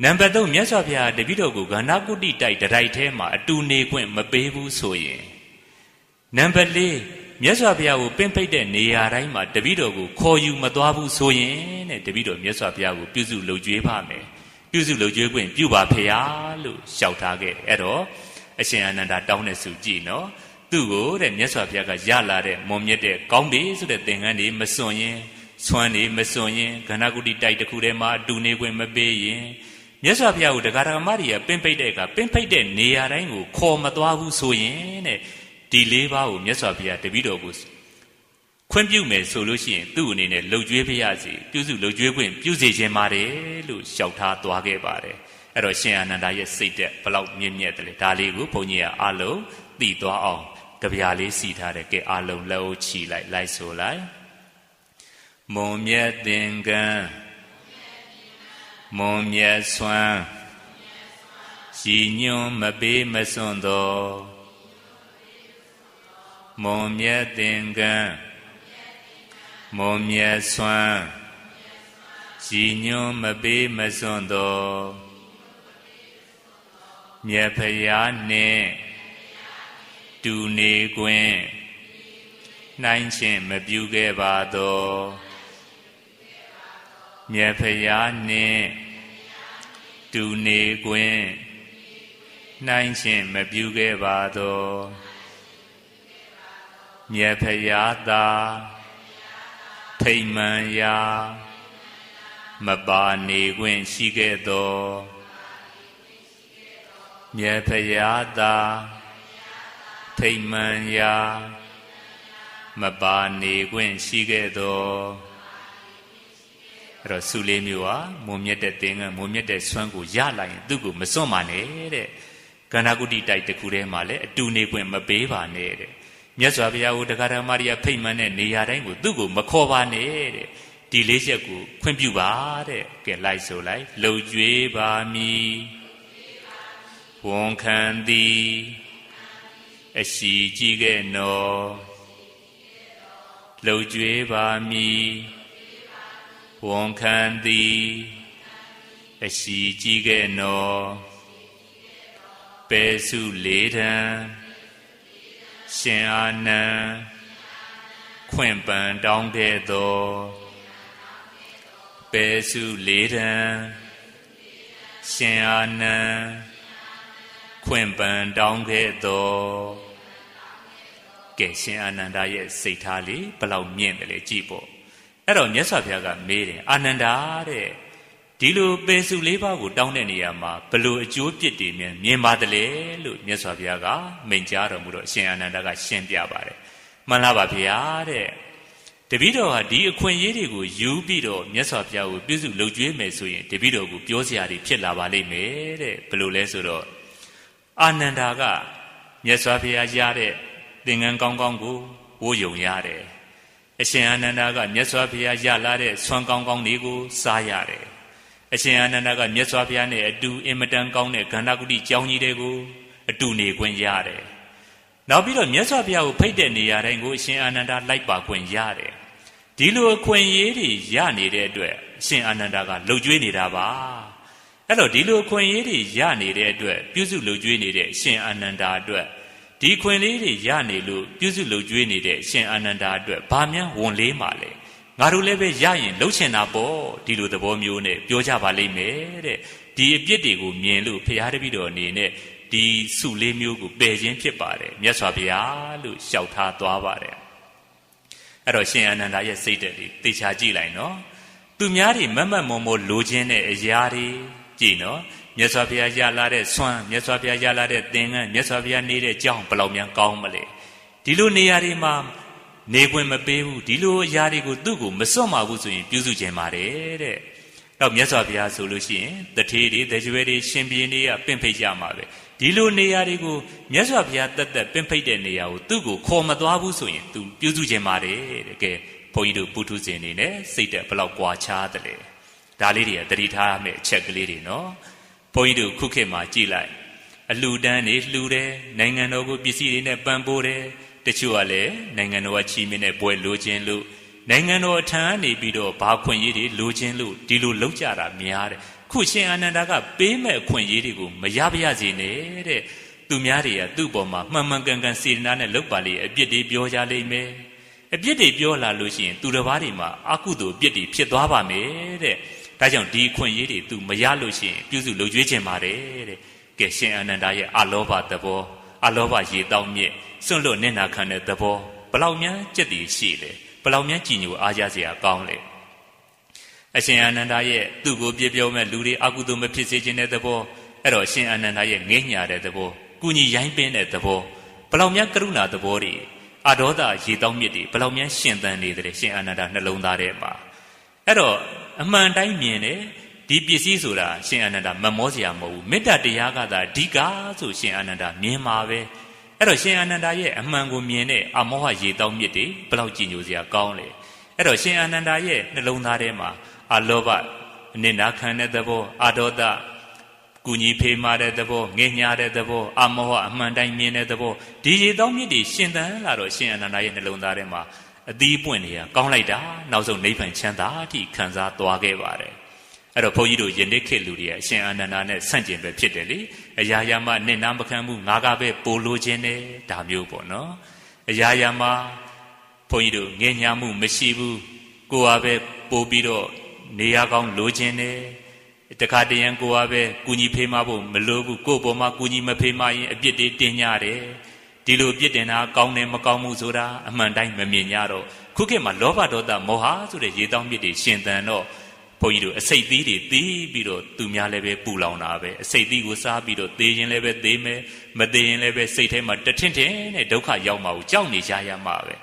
နံပါတ်3မြတ်စွာဘုရားတပည့်တော်ကိုဂန္ဓကုတ္တိတိုက်တိုက်ထဲမှာအတူနေခွင့်မပေးဘူးဆိုရင်နံပါတ်4မြတ်စွာဘုရားကိုပင့်ဖိတ်တဲ့နေရာတိုင်းမှာတပည့်တော်ကိုခေါ်ယူမသွားဘူးဆိုရင်တဲ့တပည့်တော်မြတ်စွာဘုရားကိုပြုစုလုပ်ကြွေးပါမယ်ပြုစုလုပ်ကြွေးခွင့်ပြုပါဖေဟာလို့လျှောက်ထားခဲ့တယ်အဲ့တော့အရှင်အာနန္ဒာတောင်းတဲ့စုကြည့်နော်သူ့ကိုတဲ့မြတ်စွာဘုရားကရလာတဲ့မွန်မြတ်တဲ့ကောင်းပြီဆိုတဲ့သင်္ကန်းတွေမစွန့်ရင်ဆွမ်းနေမစွန့်ရင်ဂန္ဓကုတ္တိတိုက်တစ်ခုထဲမှာအတူနေခွင့်မပေးရင်မြတ်စွာဘုရားကိုတရားဓမ္မတွေကပင့်ဖိတ်တဲ့အခါပင့်ဖိတ်တဲ့နေရာတိုင်းကိုခေါ်မသွားဘူးဆိုရင်တဲ့ဒီ၄ပါးကိုမြတ်စွာဘုရားတပည့်တော်ကိုခွင့်ပြုမယ်ဆိုလို့ရှိရင်သူ့အနေနဲ့လှုပ်ကြွေးပြရစီပြုစုလှုပ်ကြွေးခွင့်ပြုစေခြင်းပါတယ်လို့လျှောက်ထားသွားခဲ့ပါတယ်အဲ့တော့ရှင်အာနန္ဒာရဲ့စိတ်သက်ဘလောက်မြင့်မြတ်တယ်လဲဒါလေးကိုဘုန်းကြီးကအလုံးသိသွားအောင်တပြားလေးစီထားတယ်ကဲအလုံးလက်အိုးချီလိုက်ဆိုလိုက်မွန်မြတ်သင်္ကန်းမွန်မြတ်ဆွမ်းရည်ညွန်းမပေးမစွန့်သောမွန်မြတ်သင်္ကန်းမွန်မြတ်ဆွမ်းရည်ညွန်းမပေးမစွန့်သောမြတ်ဖရာနှင့်တူနေခွင့်နှိုင်းချင်းမပြုခဲ့ပါသောမြတ်ဖရာနှင့်တူနေခွင့်နှိုင်းချင်းမပြုခဲ့ပါသောမြတ်ဖရာသာထိမ္မှန်ရာမပါနေခွင့်ရှိခဲ့သောမြတ်ဖရာသာထိမ္မှန်ရာမပါနေခွင့်ရှိခဲ့သောအဲ့တော့စုလေးမျိုးဟာမွန်မြတ်တဲ့သင်္ကန်းမွန်မြတ်တဲ့ဆွမ်းကိုရလာရင်သူ့ကိုမစွန့်ပါနဲ့တဲ့ဂန္ဓကုတ္တိတိုက်တစ်ခုထဲမှာလည်းအတူနေခွင့်မပေးပါနဲ့တဲ့မြတ်စွာဘုရားကိုတရားဓမ္မတွေကဖိတ်မှန်းတဲ့နေရာတိုင်းကိုသူ့ကိုမခေါ်ပါနဲ့တဲ့ဒီလေးချက်ကိုခွင့်ပြုပါတဲ့ကဲလိုက်ဆိုလိုက်လှုပ်ကြွေးပါမည်ဝန်ခံသည်အရှိကြည့်ခဲ့နော်လှုပ်ကြွေးပါမည်ဝန်ခံသည်အရှိကြည့်ခဲ့နော်ပေစုလေးထံရှင်အာနန္ဒာခွင့်ပန်တောင်းခဲ့သောပေစုလေးထံရှင်အာနန္ဒာခွင့်ပန်တောင်းခဲ့သောကဲရှင်အာနန္ဒာရဲ့စိတ်ထားလေးဘလောက်မြင့်တယ်လဲကြည့်ပေါ့အဲ့တော့မြတ်စွာဘုရားကမေးတယ်အာနန္ဒာတဲ့ဒီလိုပေစု၄ပါးကိုတောင်းတဲ့နေရာမှာဘလို့အကျိုးပြစ်တွေမြင်ပါတယ်လေလို့မြတ်စွာဘုရားကမိန့်ကြားတော်မူတော့ရှင်အာနန္ဒာကရှင်းပြပါတယ်မှန်လားပါဗျာတဲ့တပည့်တော်ဟာဒီအခွင့်အရေးတွေကိုယူပြီးတော့မြတ်စွာဘုရားကိုပြုစုလုပ်ကြွေးမယ်ဆိုရင်တပည့်တော်ကိုပြောစရာတွေဖြစ်လာပါလိမ့်မယ်တဲ့ဘလို့လဲဆိုတော့အာနန္ဒာကမြတ်စွာဘုရားရတဲ့သင်္ကန်းကောင်းကောင်းကိုဝိုးယုံရတယ်အရှင်အာနန္ဒာကမြတ်စွာဘုရားရလာတဲ့ဆွမ်းကောင်းကောင်းတွေကိုစားရတယ်အရှင်အာနန္ဒာကမြတ်စွာဘုရားနဲ့အတူအင်မတန်ကောင်းတဲ့ဂန္ဓကုတ္တိကျောင်းကြီးတွေကိုအတူနေခွင့်ရတယ် နောက်ပြီးတော့မြတ်စွာဘုရားကိုဖိတ်တဲ့နေရာတိုင်းကိုအရှင်အာနန္ဒာလိုက်ပါခွင့်ရတယ်ဒီလိုအခွင့်အရေးတွေရနေတဲ့အတွက်အရှင်အာနန္ဒာကလှုပ်ကြွေးနေတာပါအဲ့တော့ဒီလိုအခွင့်အရေးတွေရနေတဲ့အတွက်ပြုစုလှုပ်ကြွေးနေတဲ့အရှင်အာနန္ဒာအတွက်ဒီခွင့်လေးတွေရနေလို့ပြုစုလှုပ်ကြွေးနေတဲ့အရှင်အာနန္ဒာအတွက်ဘာမှဝန်လေးမှလဲငါတို့လည်းပဲရရင်လှုပ်ချင်တာပေါ့ဒီလိုသဘောမျိုးနဲ့ပြောကြပါလိမ့်မယ်တဲ့ဒီအပြစ်တွေကိုမြင်လို့ဘုရားတပည့်တော်အနေနဲ့ဒီစုလေးမျိုးကိုပယ်ခြင်းဖြစ်ပါတယ်မြတ်စွာဘုရားလို့လျှောက်ထားသွားပါတယ်အဲ့တော့ရှင်အာနန္ဒာရဲ့စိတ်ဓာတ်လေးသိချာကြည့်လိုက်နော်သူများတွေမတ်မတ်မော်မော်လိုချင်တဲ့အရာတွေကြည့်နော်မြတ်စွာဘုရားရလာတဲ့ဆွမ်းမြတ်စွာဘုရားရလာတဲ့သင်္ကန်းမြတ်စွာဘုရားနေတဲ့ကြောင်းဘယ်လောက်များကောင်းမလဲဒီလိုနေရာတွေမှာနေခွင့်မပေးဘူးဒီလိုအရာတွေကိုသူ့ကိုမစွန့်ပါဘူးဆိုရင်ပြုစုခြင်းပါတယ်တဲ့တော့မြတ်စွာဘုရားဆိုလို့ရှိရင်တထေးတွေတကြွယ်တွေရှင်ဘီတွေကပင့်ဖိတ်ကြမှာပဲဒီလိုနေရာတွေကိုမြတ်စွာဘုရားတက်တက်ပင့်ဖိတ်တဲ့နေရာကိုသူ့ကိုခေါ်မသွားဘူးဆိုရင်သူပြုစုခြင်းပါတယ်တဲ့ကဲဘုန်းကြီးတို့ပုထုဇဉ်နေနဲ့စိတ်တက်ဘလောက်ကွာခြားတယ်လေဒါလေးတွေကသတိထားရမယ့်အချက်ကလေးတွေနော်ဘုန်းကြီးတို့ခုခေတ်မှာကြည်လိုက်အလှူဒန်းတွေလှူတယ်နိုင်ငံတော်ကိုပစ္စည်းတွေနဲ့ပံ့ပိုးတယ်တချို့ကလည်းနိုင်ငံတော်ကချီးမြှင့်တဲ့ပွဲလိုခြင်းလို့နိုင်ငံတော်အထံကနေပြီးတော့ဘာခွင့်ရေးတွေလိုခြင်းလို့ဒီလိုလောက်ကြတာများတယ်ခုရှင်အာနန္ဒာကပေးမဲ့ခွင့်ရေးတွေကိုမရပါရစေနဲ့တဲ့သူများတွေကသူ့ပေါ်မှာမှန်မှန်ကန်ကန်စေတနာနဲ့လုပ်ပါလေအပြစ်တွေပြောကြလိမ့်မယ်အပြစ်တွေပြောလာလို့ရှိရင်သူတစ်ပါးတွေမှာအကုသိုလ်အပြစ်တွေဖြစ်သွားပါမယ်တဲ့ဒါကြောင့်ဒီခွင့်ရေးတွေသူမရလို့ရှိရင်ပြုစုလုပ်ကြွေးခြင်းပါတယ်တဲ့ကဲရှင်အာနန္ဒာရဲ့အလောဘသဘောအလောဘရေတောင်းမြစ်စွန့်လွတ်နေနာခံတဲ့သဘောဘလောက်များကြက်တည်ရှိလေဘလောက်များကြည်ညိုအားကြစရာကောင်းလေအရှင်အာနန္ဒာရဲ့သူ့ကိုပြပြောမဲ့လူတွေအကုသိုလ်မဖြစ်စေခြင်းတဲ့သဘောအဲ့တော့ရှင်အာနန္ဒာရဲ့ငဲ့ညာတဲ့သဘောကုညီရိုင်းပင်းတဲ့သဘောဘလောက်များကရုဏာသဘောတွေအဒေါသရေတောင်းမြစ်တွေဘလောက်များရှင်သန်နေတယ်ရှင်အာနန္ဒာနှလုံးသားထဲမှာအဲ့တော့အမှန်တိုင်းမြင်တယ်ဒီပစ္စည်းဆိုတာရှင်အာနန္ဒာမမောစရာမဟုတ်ဘူးမေတ္တာတရားကသာအဓိကဆိုရှင်အာနန္ဒာမြင်မှာပဲအဲ့တော့ရှင်အာနန္ဒာရဲ့အမှန်ကိုမြင်တဲ့အမောဟရေတောင်းမြစ်တွေဘလောက်ကြည်ညိုစရာကောင်းလေအဲ့တော့ရှင်အာနန္ဒာရဲ့နှလုံးသားထဲမှာအလောဘအနစ်နာခံတဲ့သဘောအဒေါသကုညီဖေးမာတဲ့သဘောငဲ့ညာတဲ့သဘောအမောဟအမှန်တိုင်းမြင်တဲ့သဘောဒီရေတောင်းမြစ်တွေရှင်သန်လာတော့ရှင်အာနန္ဒာရဲ့နှလုံးသားထဲမှာအသီးပွင့်နေရကောင်းလိုက်တာနောက်ဆုံးနိဗ္ဗာန်ချမ်းသာအထိခံစားသွားခဲ့ပါတယ်အဲ့တော့ဘုန်းကြီးတို့ယနေ့ခေတ်လူတွေကအရှင်အာနန္ဒာနဲ့ဆန့်ကျင်ပဲဖြစ်တယ်လေအရာရာမှနဲ့နာမခံမှုငါကပဲပိုလိုခြင်းနဲ့ဒါမျိုးပေါ့နော်အရာရာမှဘုန်းကြီးတို့ငဲ့ညာမှုမရှိဘူးကိုယ်ကပဲပို့ပြီးတော့နေရကောင်းလိုခြင်းနဲ့တခါတရံကိုယ်ကပဲကုညီဖေးမဖို့မလိုဘူးကိုယ့်ပေါ်မှာကုညီမဖေးမရင်အပြစ်တွေတင်ကြတယ်ဒီလိုပြစ်တင်တာကောင်းတယ်မကောင်းမှုဆိုတာအမှန်တိုင်းမမြင်ကြတော့ခုခေတ်မှာလောဘဒေါသမောဟဆိုတဲ့ရေတောင်းမြစ်တွေရှင်သန်တော့ဘုန်းကြီးတို့အစိတ်သီးတွေသီးပြီးတော့သူများလည်းပဲပူလောင်တာပဲအစိတ်သီးကိုစားပြီးတော့သေရင်လည်းပဲသေမယ်မသေရင်လည်းပဲစိတ်ထဲမှာတထင်ထင်နဲ့ဒုက္ခရောက်မှာကိုကြောက်နေကြရမှာပဲ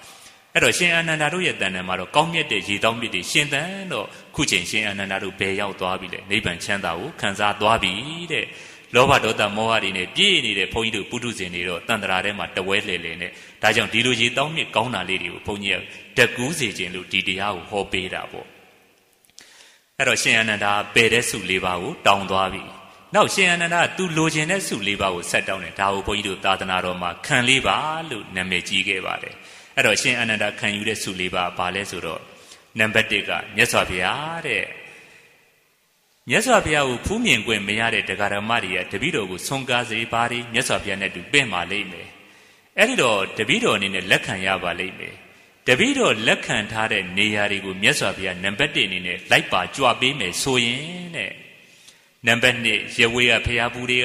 အဲ့တော့ရှင်အာနန္ဒာတို့ရဲ့တန်တန်မှာတော့ကောင်းမြတ်တဲ့ရေတောင်းမြစ်တွေရှင်သန်တော့ခုချိန်ရှင်အာနန္ဒာတို့ဘယ်ရောက်သွားပြီလဲနိဗ္ဗာန်ချမ်းသာကိုခံစားသွားပြီတဲ့လောဘဒေါသမောဟတွေနဲ့ပြည့်နေတဲ့ဘုန်းကြီးတို့ပုထုဇဉ်တွေတော့တန်ត្រာထဲမှာတဝဲလှယ်လှယ်နဲ့ဒါကြောင့်ဒီလိုရေတောင်းမြစ်ကောင်းတာလေးတွေကိုဘုန်းကြီးကတက်ကူးစေခြင်းလို့ဒီတရားကိုဟောပေးတာပေါ့အဲ့တော့ရှင်အာနန္ဒာပယ်တဲ့စု၄ပါးကိုတောင်းသွားပြီနောက်ရှင်အာနန္ဒာသူလိုချင်တဲ့စု၄ပါးကိုဆက်တောင်းတယ်ဒါကိုဘုန်းကြီးတို့သာသနာတော်မှာခံ၄ပါးလို့နာမည်ကြီးခဲ့ပါတယ်အဲ့တော့ရှင်အာနန္ဒာခံယူတဲ့စု၄ပါးဘာလဲဆိုတော့နံပါတ်၁ကမြတ်စွာဘုရားတဲ့မြတ်စွာဘုရားကိုဖူးမြင်ခွင့်မရတဲ့တရားဓမ္မတွေကတပည့်တော်ကိုဆွန်ကားစေပါသည်မြတ်စွာဘုရားနဲ့တူပင့်ပါလိမ့်မယ်အဲ့ဒီတော့တပည့်တော်အနေနဲ့လက်ခံရပါလိမ့်မယ်တပည့်တော်လက်ခံထားတဲ့နေရာတွေကိုမြတ်စွာဘုရားနံပါတ်1အနေနဲ့လိုက်ပါကြွပေးမယ်ဆိုရင်တဲ့နံပါတ်2ရဝေးကဘုရားဘူးတွေ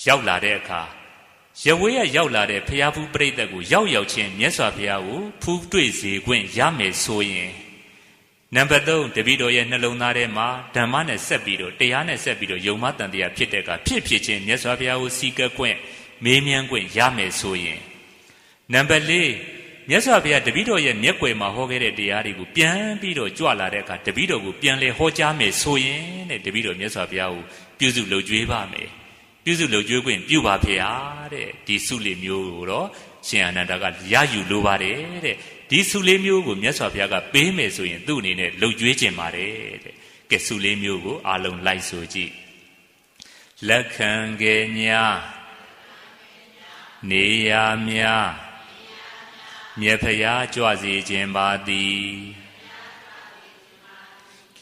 ကရောက်လာတဲ့အခါရဝေးကရောက်လာတဲ့ဘုရားဘူးပြိတ္တကိုရောက်ချင်းမြတ်စွာဘုရားကိုဖူးတွေ့စေခွင့်ရမယ်ဆိုရင်နံပါတ်3တပည့်တော်ရဲ့နှလုံးသားထဲမှာဓမ္မနဲ့ဆက်ပြီးတော့တရားနဲ့ဆက်ပြီးတော့ယုံမတန်တရားဖြစ်တဲ့အခါဖြစ်ချင်းမြတ်စွာဘုရားကိုစီကပ်ခွင့်မေးမြန်းခွင့်ရမယ်ဆိုရင်နံပါတ်4မြတ်စွာဘုရားတပည့်တော်ရဲ့မျက်ွယ်မှာဟောခဲ့တဲ့တရားတွေကိုပြန်ပြီးတော့ကြွလာတဲ့အခါတပည့်တော်ကိုပြန်လဲဟောကြားမယ်ဆိုရင်တဲ့တပည့်တော်မြတ်စွာဘုရားကိုပြုစုလုပ်ကြွေးပါမယ်ပြုစုလုပ်ကြွေးခွင့်ပြုပါဖေဟာတဲ့ဒီစုလေးမျိုးကိုတော့ရှင်အာနန္ဒာကရယူလိုပါတယ်တဲ့ဒီစုလေးမျိုးကိုမြတ်စွာဘုရားကပေးမယ်ဆိုရင်သူ့အနေနဲ့လုပ်ကြွေးခြင်းပါတယ်တဲ့ကဲစုလေးမျိုးကိုအားလုံးလိုက်ဆိုကြည့်လက်ခံခဲ့ညာ နေရာများမြတ်ဖရာကြွစေခြင်းပါသည်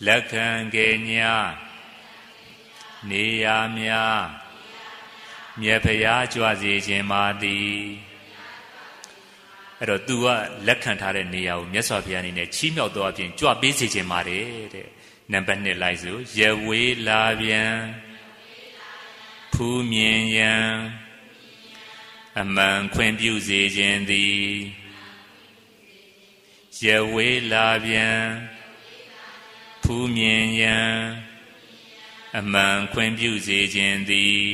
လက်ခံကေညာနေရာများမြတ်ဖရာကြွစေခြင်းပါသည်အဲ့တော့ तू ကလက်ခံထားတဲ့နေရာကိုမြတ်စွာဘုရားအနေနဲ့ချီးမြှောက်တော်အပြင်ကြွပေးစေခြင်းပါတယ်တဲ့နံပါတ်1လိုက်စို့ရဝေးလာပြန်ဖူးမြင်ရန်အမှန်ခွင့်ပြုစေခြင်းသည်ရဝေးလာပြန်ဖူးမြင်ရန်အမှန်ခွင့်ပြုစေခြင်းသည်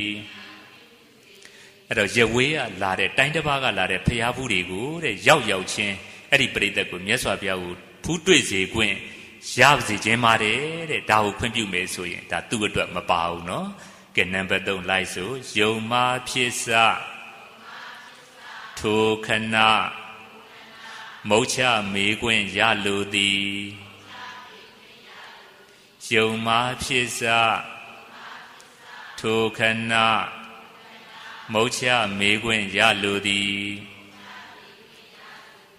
အဲ့တော့ရဝေးကလာတဲ့တိုင်းတစ်ပါးကလာတဲ့ဖျားဖူးတွေကိုတဲ့ရောက်ချင်းအဲ့ဒီပရိသတ်ကိုမြတ်စွာဘုရားကိုဖူးတွေ့စေခွင့်ရပါစေခြင်းပါတယ်တဲ့ဒါကိုခွင့်ပြုမယ်ဆိုရင်ဒါသူ့အတွက်မပါဘူးနော်ကဲနံပါတ်3လိုက်စို့ယုံမာဖြစ်စထိုခဏမုတ်ချမေခွင့်ရလိုသည်ယုံမာဖြစ်စထိုခဏမုတ်ချမေခွင့်ရလိုသည်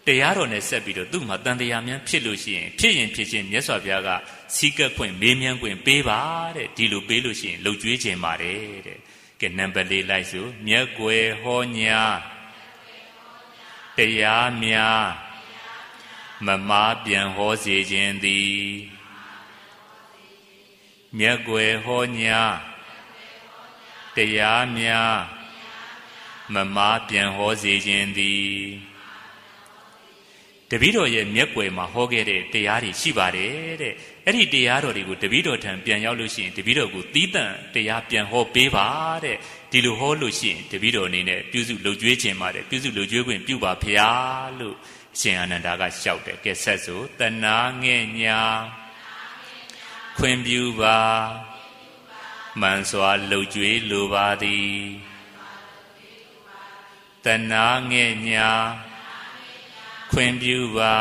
တရားတော်နဲ့ဆက်ပြီးတော့သူ့မှာတန်တရားများဖြစ်လို့ရှိရင်ဖြစ်ရင်ဖြစ်ချင်းမြတ်စွာဘုရားကစီကပ်ခွင့်မေးမြန်းခွင့်ပေးပါတဲ့ဒီလိုပေးလို့ရှိရင်လှုပ်ကြွေးခြင်းပါတယ်တဲ့ကဲနံပါတ်4လိုက်စို့မြတ်ကွယ်ဟောညာတရားများမမားပြန်ဟောစေခြင်းသည်မြတ်ကွယ်ဟောညာတရားများမမားပြန်ဟောစေခြင်းသည်တပည့်တော်ရဲ့မျက်ွယ်မှာဟောခဲ့တဲ့တရားတွေရှိပါတယ်တဲ့အဲ့ဒီတရားတော်တွေကိုတပည့်တော်ထံပြန်ရောက်လို့ရှိရင်တပည့်တော်ကိုသီးသန့်တရားပြန်ဟောပေးပါတဲ့ဒီလိုဟောလို့ရှိရင်တပည့်တော်အနေနဲ့ပြုစုလှုပ်ကြွေးခြင်းပါတယ်ပြုစုလှုပ်ကြွေးခွင့်ပြုပါဖရာလို့အရှင်အာနန္ဒာကလျှောက်တယ်ကဲဆက်စို့တဏှာငဲ့ညာခွင့်ပြုပါမှန်စွာလှုပ်ကြွေးလိုပါသည်တဏှာငဲ့ညာခွင့်ပြုပါ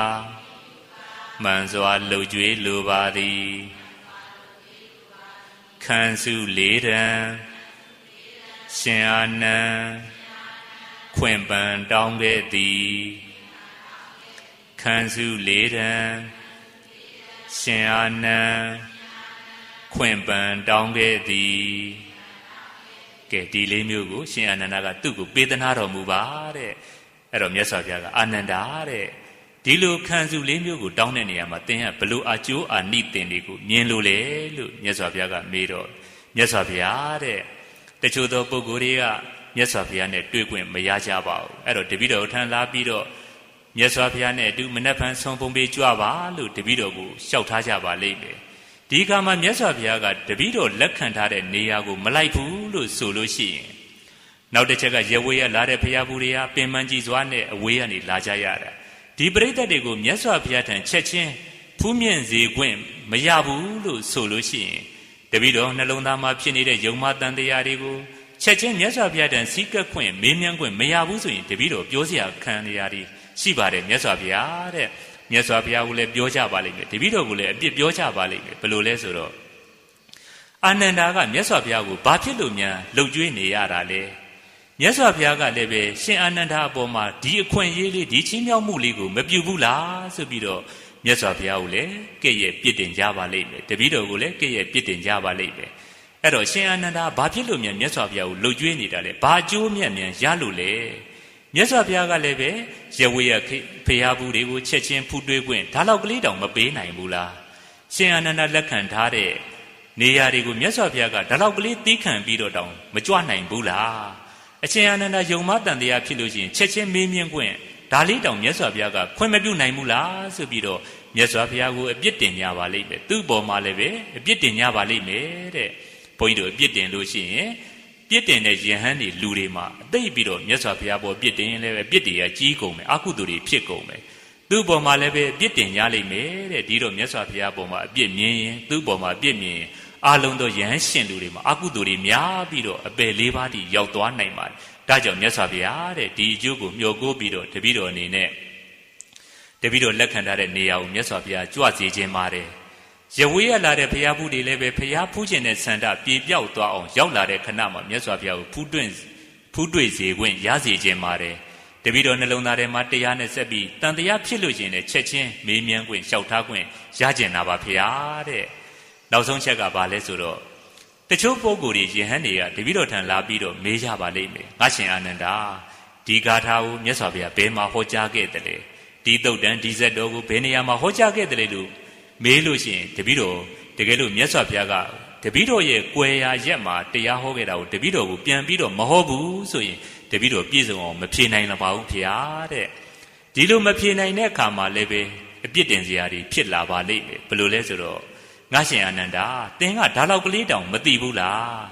မှန်စွာလှုပ်ကြွေးလိုပါသည်ခန်းစုလေးတံရှင်အာနန္ဒခွင့်ပန်တောင်းခဲ့သည်ခန်းစုလေးတံရှင်အာနန္ဒခွင့်ပန်တောင်းခဲ့သည်ကဲဒီလေးမျိုးကိုရှင်အာနန္ဒကသူ့ကိုပေးသနာတော်မူပါတဲ့အဲ့တော့မြတ်စွာဘုရားကအာနန္ဒာတဲ့ဒီလိုခံစုလေးမျိုးကိုတောင်းတဲ့နေရာမှာသင်ကဘလို့အကျိုးအာနိသင်တွေကိုမြင်လို့လေလို့မြတ်စွာဘုရားကမေးတော့မြတ်စွာဘုရားတဲ့တချို့သောပုဂ္ဂိုလ်တွေကမြတ်စွာဘုရားနဲ့တွေ့ခွင့်မရကြပါဘူးအဲ့တော့တပည့်တော်ထံလာပြီးတော့မြတ်စွာဘုရားနဲ့အတူမနက်ဖြန်ဆုံးပုံပေးကြွပါလို့တပည့်တော်ကိုလျှောက်ထားကြပါလိမ့်မယ်ဒီကမှာမြတ်စွာဘုရားကတပည့်တော်လက်ခံထားတဲ့နေရာကိုမလိုက်ဘူးလို့ဆိုလို့ရှိရင်နောက်တစ်ချက်ကရဝေးရလာတဲ့ဖျားဘူးတွေကပင်ပန်းကြီးစွာနဲ့အဝေးကနေလာကြရတာဒီပရိသတ်တွေကိုမြတ်စွာဘုရားထံချက်ချင်းဖူးမြင့်စေခွင့်မရဘူးလို့ဆိုလို့ရှိရင်တပည့်တော်နှလုံးသားမှာဖြစ်နေတဲ့ယုံမတန်တရားတွေကိုချက်ချင်းမြတ်စွာဘုရားထံစီးကပ်ခွင့်မေးမြန်းခွင့်မရဘူးဆိုရင်တပည့်တော်ပြောစရာခံရတာရှိပါတယ်မြတ်စွာဘုရားတဲ့မြတ်စွာဘုရားကလည်းပြောကြပါလိမ့်မယ်တပည့်တော်ကလည်းအပြစ်ပြောကြပါလိမ့်မယ်ဘယ်လိုလဲဆိုတော့အာနန္ဒာကမြတ်စွာဘုရားကိုဘာဖြစ်လို့များလှုပ်ကြွေးနေရတာလဲမြတ်စွာဘုရားကလည်းပဲရှင်အာနန္ဒာအပေါ်မှာဒီအခွင့်အရေးလေးဒီချင်းမြောက်မှုလေးကိုမပြုဘူးလားဆိုပြီးတော့မြတ်စွာဘုရားကိုလည်းကဲ့ရဲ့ပြစ်တင်ကြပါလိမ့်မယ်တပည့်တော်ကိုလည်းကဲ့ရဲ့ပြစ်တင်ကြပါလိမ့်မယ်အဲ့တော့ရှင်အာနန္ဒာဘာဖြစ်လို့များမြတ်စွာဘုရားကိုလှုပ်ကြွေးနေတာလဲဘာအကျိုးမြတ်များရလို့လဲမြတ်စွာဘုရားကလည်းပဲရဝေးရဖျားဘူးတွေကိုချက်ချင်းဖူးတွေးခွင့်ဒါလောက်ကလေးတောင်မပေးနိုင်ဘူးလားရှင်အာနန္ဒာလက်ခံထားတဲ့နေရာတွေကိုမြတ်စွာဘုရားကဒါလောက်ကလေးသီးခံပြီးတော့တောင်မကြွနိုင်ဘူးလားအရှင်အာနန္ဒာယုံမတန်တရားဖြစ်လို့ရှိရင်ချက်ချင်းမေးမြန်းခွင့်ဒါလေးတောင်မြတ်စွာဘုရားကခွင့်မပြုနိုင်ဘူးလားဆိုပြီးတော့မြတ်စွာဘုရားကိုအပြစ်တင်ကြပါလိမ့်မယ်သူ့ပေါ်မှာလည်းပဲအပြစ်တင်ကြပါလိမ့်မယ်တဲ့ဘုန်းကြီးတို့အပြစ်တင်လို့ရှိရင်ပြစ်တင်တဲ့ယဟန်တွေလူတွေမှာအသိပြီးတော့မြတ်စွာဘုရားပေါ်ပြစ်တင်ရင်လည်းပဲပြစ်တွေကကြီးကုန်မယ်အကုသိုလ်တွေဖြစ်ကုန်မယ်သူ့ပေါ်မှာလည်းပဲပြစ်တင်ကြလိမ့်မယ်တဲ့ဒီတော့မြတ်စွာဘုရားပေါ်မှာအပြစ်မြင်ရင်သူ့ပေါ်မှာပြစ်မြင်ရင်အလုံးသောယဟန်ရှင်လူတွေမှာအကုသိုလ်တွေများပြီးတော့အပယ်လေးပါးတည်းရောက်သွားနိုင်ပါတယ်ဒါကြောင့်မြတ်စွာဘုရားတဲ့ဒီအကျိုးကိုမျှော်ကိုးပြီးတော့တပည့်တော်အနေနဲ့တပည့်တော်လက်ခံထားတဲ့နေရာကိုမြတ်စွာဘုရားကြွစေခြင်းပါတယ်ရဝေးရလာတဲ့ဘုရားဖူးတွေလည်းပဲဘုရားဖူးခြင်းတဲ့ဆန္ဒပြေပြောက်သွားအောင်ရောက်လာတဲ့ခဏမှာမြတ်စွာဘုရားကိုဖူး ဖူးတွေ့စေခွင့်ရစေခြင်းပါတယ်တပည့်တော်နှလုံးသားထဲမှာတရားနဲ့ဆက်ပြီးတန်တရားဖြစ်လို့ရှင်တဲ့ချက်ချင်းမေးမြန်းခွင့်လျှောက်ထားခွင့်ရကျင်တာပါဖေဟာတဲ့နောက်ဆုံးချက်ကဘာလဲဆိုတော့တချို့ပုဂ္ဂိုလ်တွေယဟန်တွေကတပည့်တော်ထံလာပြီးတော့မေးကြပါလိမ့်မယ်ငါရှင်အာနန္ဒာဒီဂါထာကိုမြတ်စွာဘုရားဘယ်မှာဟောကြားခဲ့တယ်လဲဒီတုတ်တန်ဒီဇက်တော်ကိုဘယ်နေရာမှာဟောကြားခဲ့တယ်လဲလို့မေးလို့ရှိရင်တပည့်တော်တကယ်လို့မြတ်စွာဘုရားကတပည့်တော်ရဲ့ကွယ်ရာရက်မှာတရားဟောခဲ့တာကိုတပည့်တော်ကိုပြန်ပြီးတော့မဟောဘူးဆိုရင်တပည့်တော်ပြည့်စုံအောင်မဖြေနိုင်တော့ပါဘူးဖေဟာတဲ့ဒီလိုမဖြေနိုင်တဲ့အခါမှာလည်းပဲအပြစ်တင်စရာတွေဖြစ်လာပါလိမ့်မယ်ဘယ်လိုလဲဆိုတော့ငါရှင်အာနန္ဒာသင်ကဒါလောက်ကလေးတောင်မသိဘူးလာ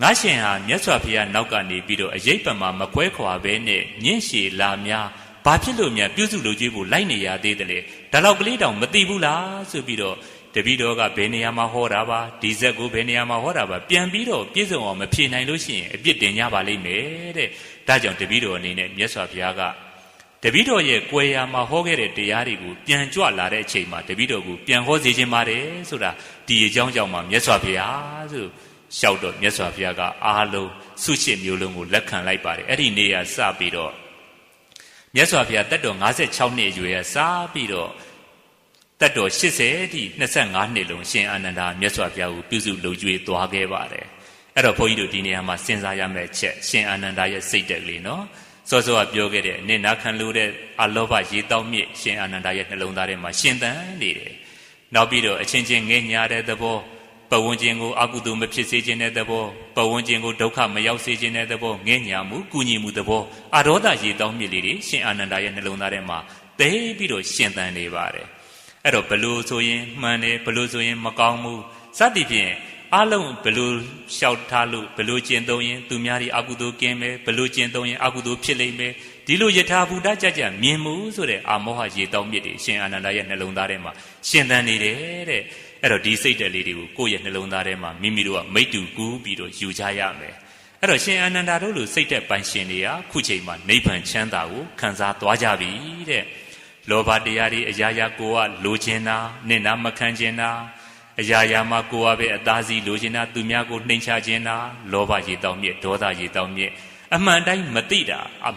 းငါရှင်ဟာမြတ်စွာဘုရားနောက်ကနေပြီးတော့အရေးပံမှာမကွဲခွာပဲနဲ့ညင့်ရှည်လာများဘာဖြစ်လို့များပြုစုလို့ကြွေးဖို့လိုက်နေရသေးတယ်လေဒါလောက်ကလေးတောင်မသိဘူးလားဆိုပြီးတော့တပည့်တော်ကဘယ်နေရာမှာဟောတာပါဒီဇက်ကိုဘယ်နေရာမှာဟောတာပါပြန်ပြီးတော့ပြည့်စုံအောင်မဖြေနိုင်လို့ရှိရင်အပြစ်တင်ကြပါလိမ့်မယ်တဲ့ဒါကြောင့်တပည့်တော်အနေနဲ့မြတ်စွာဘုရားကတပည့်တော်ရဲ့ကွယ်ရာမှာဟောခဲ့တဲ့တရားတွေကိုပြန်ကြွလာတဲ့အချိန်မှာတပည့်တော်ကိုပြန်ဟောစေခြင်းပါတယ်ဆိုတာဒီအကြောင်းကြောင့်မှမြတ်စွာဘုရားဆိုလျှောက်တော့မြတ်စွာဘုရားကအားလုံးစုရှစ်မျိုးလုံးကိုလက်ခံလိုက်ပါတယ်အဲ့ဒီနေ့ကစပြီးတော့မြတ်စွာဘုရားတက်တော်56နှစ်အရွယ်ကစပြီးတော့တက်တော်80တိ25နှစ်လုံးရှင်အာနန္ဒာမြတ်စွာဘုရားကိုပြုစုလုပ်ကြွေးသွားခဲ့ပါတယ်အဲ့တော့ဘုန်းကြီးတို့ဒီနေရာမှာစဉ်းစားရမယ့်ချက်ရှင်အာနန္ဒာရဲ့စိတ်တက်ကလေးနော်စောစောကပြောခဲ့တဲ့အနစ်နာခံလို့တဲ့အလောဘရေတောက်မြစ်ရှင်အာနန္ဒာရဲ့နှလုံးသားထဲမှာရှင်သန်နေတယ်နောက်ပြီးတော့အချင်းချင်းငဲ့ညာတဲ့သဘောပဝန်းကျင်ကိုအကုသိုလ်မဖြစ်စေခြင်းတဲ့သဘောပဝန်းကျင်ကိုဒုက္ခမရောက်စေခြင်းတဲ့သဘောငဲ့ညာမှုကုညီမှုသဘောအရောဒရေတောက်မြစ်လေးတွေရှင်အာနန္ဒာရဲ့နှလုံးသားထဲမှာသိပြီးတော့ရှင်သန်နေပါတယ်အဲ့တော့ဘလို့ဆိုရင်မှန်တယ်ဘလို့ဆိုရင်မကောင်းဘူးစသည်ဖြင့်အလုံးဘလို့လျှောက်ထားလို့ဘလို့ကျင့်သုံးရင်သူများတွေအကုသိုလ်ကင်းမယ်ဘလို့ကျင့်သုံးရင်အကုသိုလ်ဖြစ်လိမ့်မယ်ဒီလိုယထာဘူတကြကြမြင်မှုဆိုတဲ့အာမောဟရေတောက်မြစ်တွေရှင်အာနန္ဒာရဲ့နှလုံးသားထဲမှာရှင်သန်နေတယ်တဲ့အဲ့တော့ဒီစိတ်တက်လေးတွေကိုကိုယ့်ရဲ့နှလုံးသားထဲမှာမိမိတို့ကမိတ္တူကူးပြီးတော့ယူကြရမယ်အဲ့တော့ရှင်အာနန္ဒာတို့လိုစိတ်တက်ပိုင်ရှင်တွေကခုချိန်မှာနိဗ္ဗာန်ချမ်းသာကိုခံစားသွားကြပြီတဲ့လောဘတရားတွေအရာရာကိုကလိုချင်တာနင့်နာမခံချင်တာအရာရာမှာကိုကပဲအသားစီလိုချင်တာသူများကိုနှိမ်ချခြင်းတာလောဘရေတောက်မြစ်ဒေါသရေတောက်မြစ်အမှန်တိုင်းမသိတ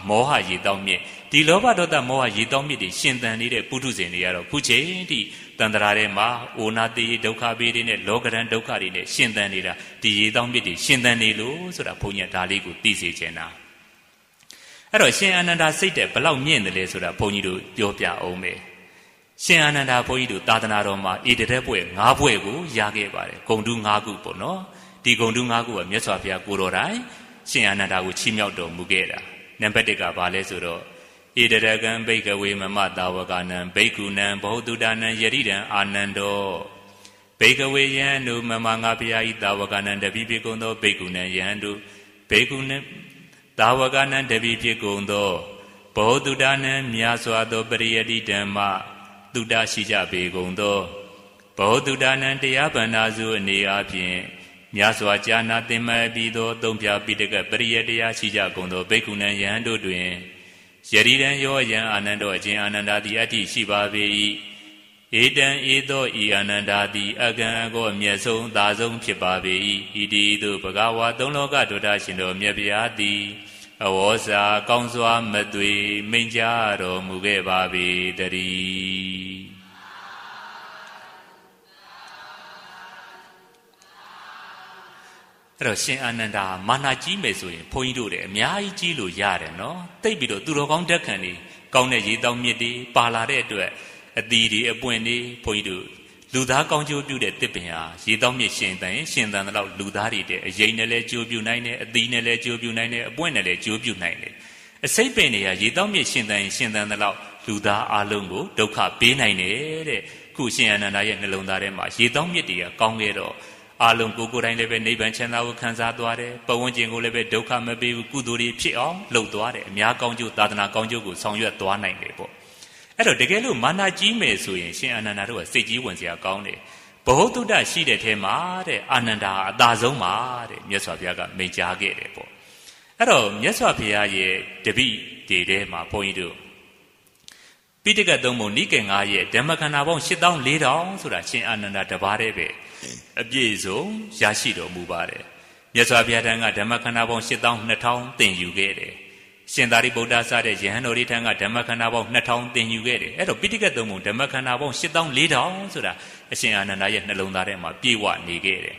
ာမောဟရေတောက်မြစ်ဒီလောဘဒေါသမောဟရေတောက်မြစ်တွေရှင်သန်နေတဲ့ပုထုဇဉ်တွေကတော့ခုချိန်ထိတန်ត្រာထဲမှာအိုနာတိဒုက္ခဘေးတွေနဲ့လောကရန်ဒုက္ခတွေနဲ့ရှင်သန်နေတာဒီရေတောက်မြစ်တွေရှင်သန်နေလို့ဆိုတာဘုန်းကြီးဒါလေးကိုသိစေချင်တာအဲ့တော့ရှင်အာနန္ဒာစိတ်တဲ့ဘလောက်မြင့်တယ်လဲဆိုတာဘုန်းကြီးတို့ပြောပြအောင်မယ်ရှင်အာနန္ဒာဘုန်းကြီးတို့သာသနာတော်မှာဧတရက်ဘွဲ့၅ဘွဲ့ကိုရခဲ့ပါတယ်ဂုံတူး၅ခုပေါ့နော်ဒီဂုံတူး၅ခုကမြတ်စွာဘုရားကိုတော်တိုင်ရှင်အာနန္ဒာကိုချီးမြှောက်တော်မူခဲ့တာနံပါတ်1ကဘာလဲဆိုတော့ဧတရကံဘိကဝေမမတာဝကနံဘိက္ခုနံဘောဓုဒနံယရိဒံအာနန္ဒောဘိကဝေယံတို့မမငါဘုရားဤတာဝကနံတပိပိကုံသောဘိက္ခုနံယံတို့ဘိက္ခုနံတာဝကနံတပိပိကုံသောဘောဓုဒနံမြာစွာသောပရိယတိဓမ္မတုဒ္ဒရှိကြပေကုန်သောဘောဓုဒနံတရားဗန္ဓာစုအနေအားဖြင့်မြာစွာကြာနာသင်မဲ့ပြီးသောသုံးဖြာပိဋကပရိယတရားရှိကြကုန်သောဘိက္ခုနံယံတို့တွင်ယရိဒံယောယံအာနန္ဒောအခြင်းအာနန္ဒာတိအတ္တိရှိပါပေ၏ဧတံဧသောဤအာနန္ဒာတိအကံအကောအမျက်ဆုံးသာဆုံးဖြစ်ပါပေ၏ဤတိသို့ဘဂဝါသုံးလောကဒုဒ္ဒရှင်တော်မြတ်ဗျာသည်အဝေါစာကောင်းစွာမသွေမိန့်ကြားတော်မူခဲ့ပါပေတည်းအဲ့တော့ရှင်အာနန္ဒာမာနကြီးမယ်ဆိုရင်ဘုန်းကြီးတို့လည်းအများကြီးကြီးလို့ရတယ်နော်တိတ်ပြီးတော့သူတော်ကောင်းတက်ခံနေကောင်းတဲ့ရေတောင်မြစ်တွေပါလာတဲ့အတွက်အသီးတွေအပွင့်တွေဘုန်းကြီးတို့လူသားကောင်းကျိုးပြုတဲ့တစ်ပင်ဟာရေတောင်မြစ်ရှင်သန်ရင်ရှင်သန်တဲ့လောက်လူသားတွေတဲ့အရင်နဲ့လည်းကျိုးပြုနိုင်တယ်အသီးနဲ့လည်းကျိုးပြုနိုင်တယ်အပွင့်နဲ့လည်းကျိုးပြုနိုင်တယ်အစိတ်ပင်တွေကရေတောင်မြစ်ရှင်သန်ရင်ရှင်သန်တဲ့လောက်လူသားအလုံးကိုဒုက္ခပေးနိုင်တယ်တဲ့ခုရှင်အာနန္ဒာရဲ့နှလုံးသားထဲမှာရေတောင်မြစ်တွေကကောင်းခဲ့တော့အလုံးကိုယ်တိုင်လည်းပဲနိဗ္ဗာန်ချမ်းသာကိုခံစားသွားတယ်ပဝန်းကျင်ကိုလည်းပဲဒုက္ခမပေးဘူးကုသိုလ်တွေဖြစ်အောင်လုပ်သွားတယ်အများကောင်းကျိုးသာသနာကောင်းကျိုးကိုဆောင်ရွက်သွားနိုင်တယ်ပေါ့အဲ့တော့တကယ်လို့မာနကြီးမယ်ဆိုရင်ရှင်အာနန္ဒာတို့ကစိတ်ကြီးဝင်စရာကောင်းတယ်ဘဟုတုတ္တရှိတဲ့ထဲမှာတဲ့အာနန္ဒာအသာဆုံးပါတဲ့မြတ်စွာဘုရားကမိန့်ကြားခဲ့တယ်ပေါ့အဲ့တော့မြတ်စွာဘုရားရဲ့တပိတွေထဲမှာဘုန်းကြီးတို့ပိဋကတ်သုံးပုံနိကေ9ရဲ့ဓမ္မခန္ဓာပေါင်း8400ဆိုတာရှင်အာနန္ဒာတပါးတည်းပဲအပြည့်စုံရရှိတော်မူပါတယ် မြတ်စွာဘုရားထံကဓမ္မခန္ဓာပေါင်း82,000သင်ယူခဲ့တယ်ရှင်သာရိပုတ္တစတဲ့ယဟန်တော်တွေထံကဓမ္မခန္ဓာပေါင်း2,000သင်ယူခဲ့တယ်အဲ့တော့ပိဋကသုံးပုံဓမ္မခန္ဓာပေါင်း84,000ဆိုတာအရှင်အာနန္ဒာရဲ့နှလုံးသားထဲမှာပြေဝနေခဲ့တယ်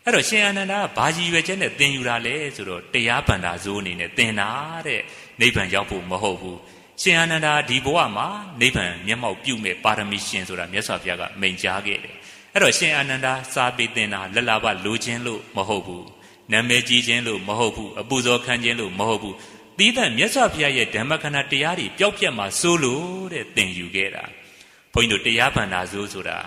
အဲ့တော့ရှင်အာနန္ဒာကဘာကြီးရွယ်ချက်နဲ့သင်ယူတာလဲဆိုတော့တရားဗန္ဓာဇိုးအနေနဲ့သင်တာတဲ့နိဗ္ဗာန်ရောက်ဖို့မဟုတ်ဘူးရှင်အာနန္ဒာဒီဘဝမှာနိဗ္ဗာန်မျက်မှောက်ပြုမဲ့ပါရမီရှင်ဆိုတာမြတ်စွာဘုရားကမိန့်ကြားခဲ့တယ်အဲ့တော့ရှင်အာနန္ဒာစာပေသင်တာလက်လာပလိုခြင်းလို့မဟုတ်ဘူးနာမည်ကြီးခြင်းလို့မဟုတ်ဘူးအပူဇော်ခံခြင်းလို့မဟုတ်ဘူးသီးသန့်မြတ်စွာဘုရားရဲ့ဓမ္မခန္ဓာတရားတွေပျောက်ပြတ်မှာစိုးလို့တဲ့သင်ယူခဲ့တာဘုန်းကြီးတို့တရားဗန္ဓာစိုးဆိုတာ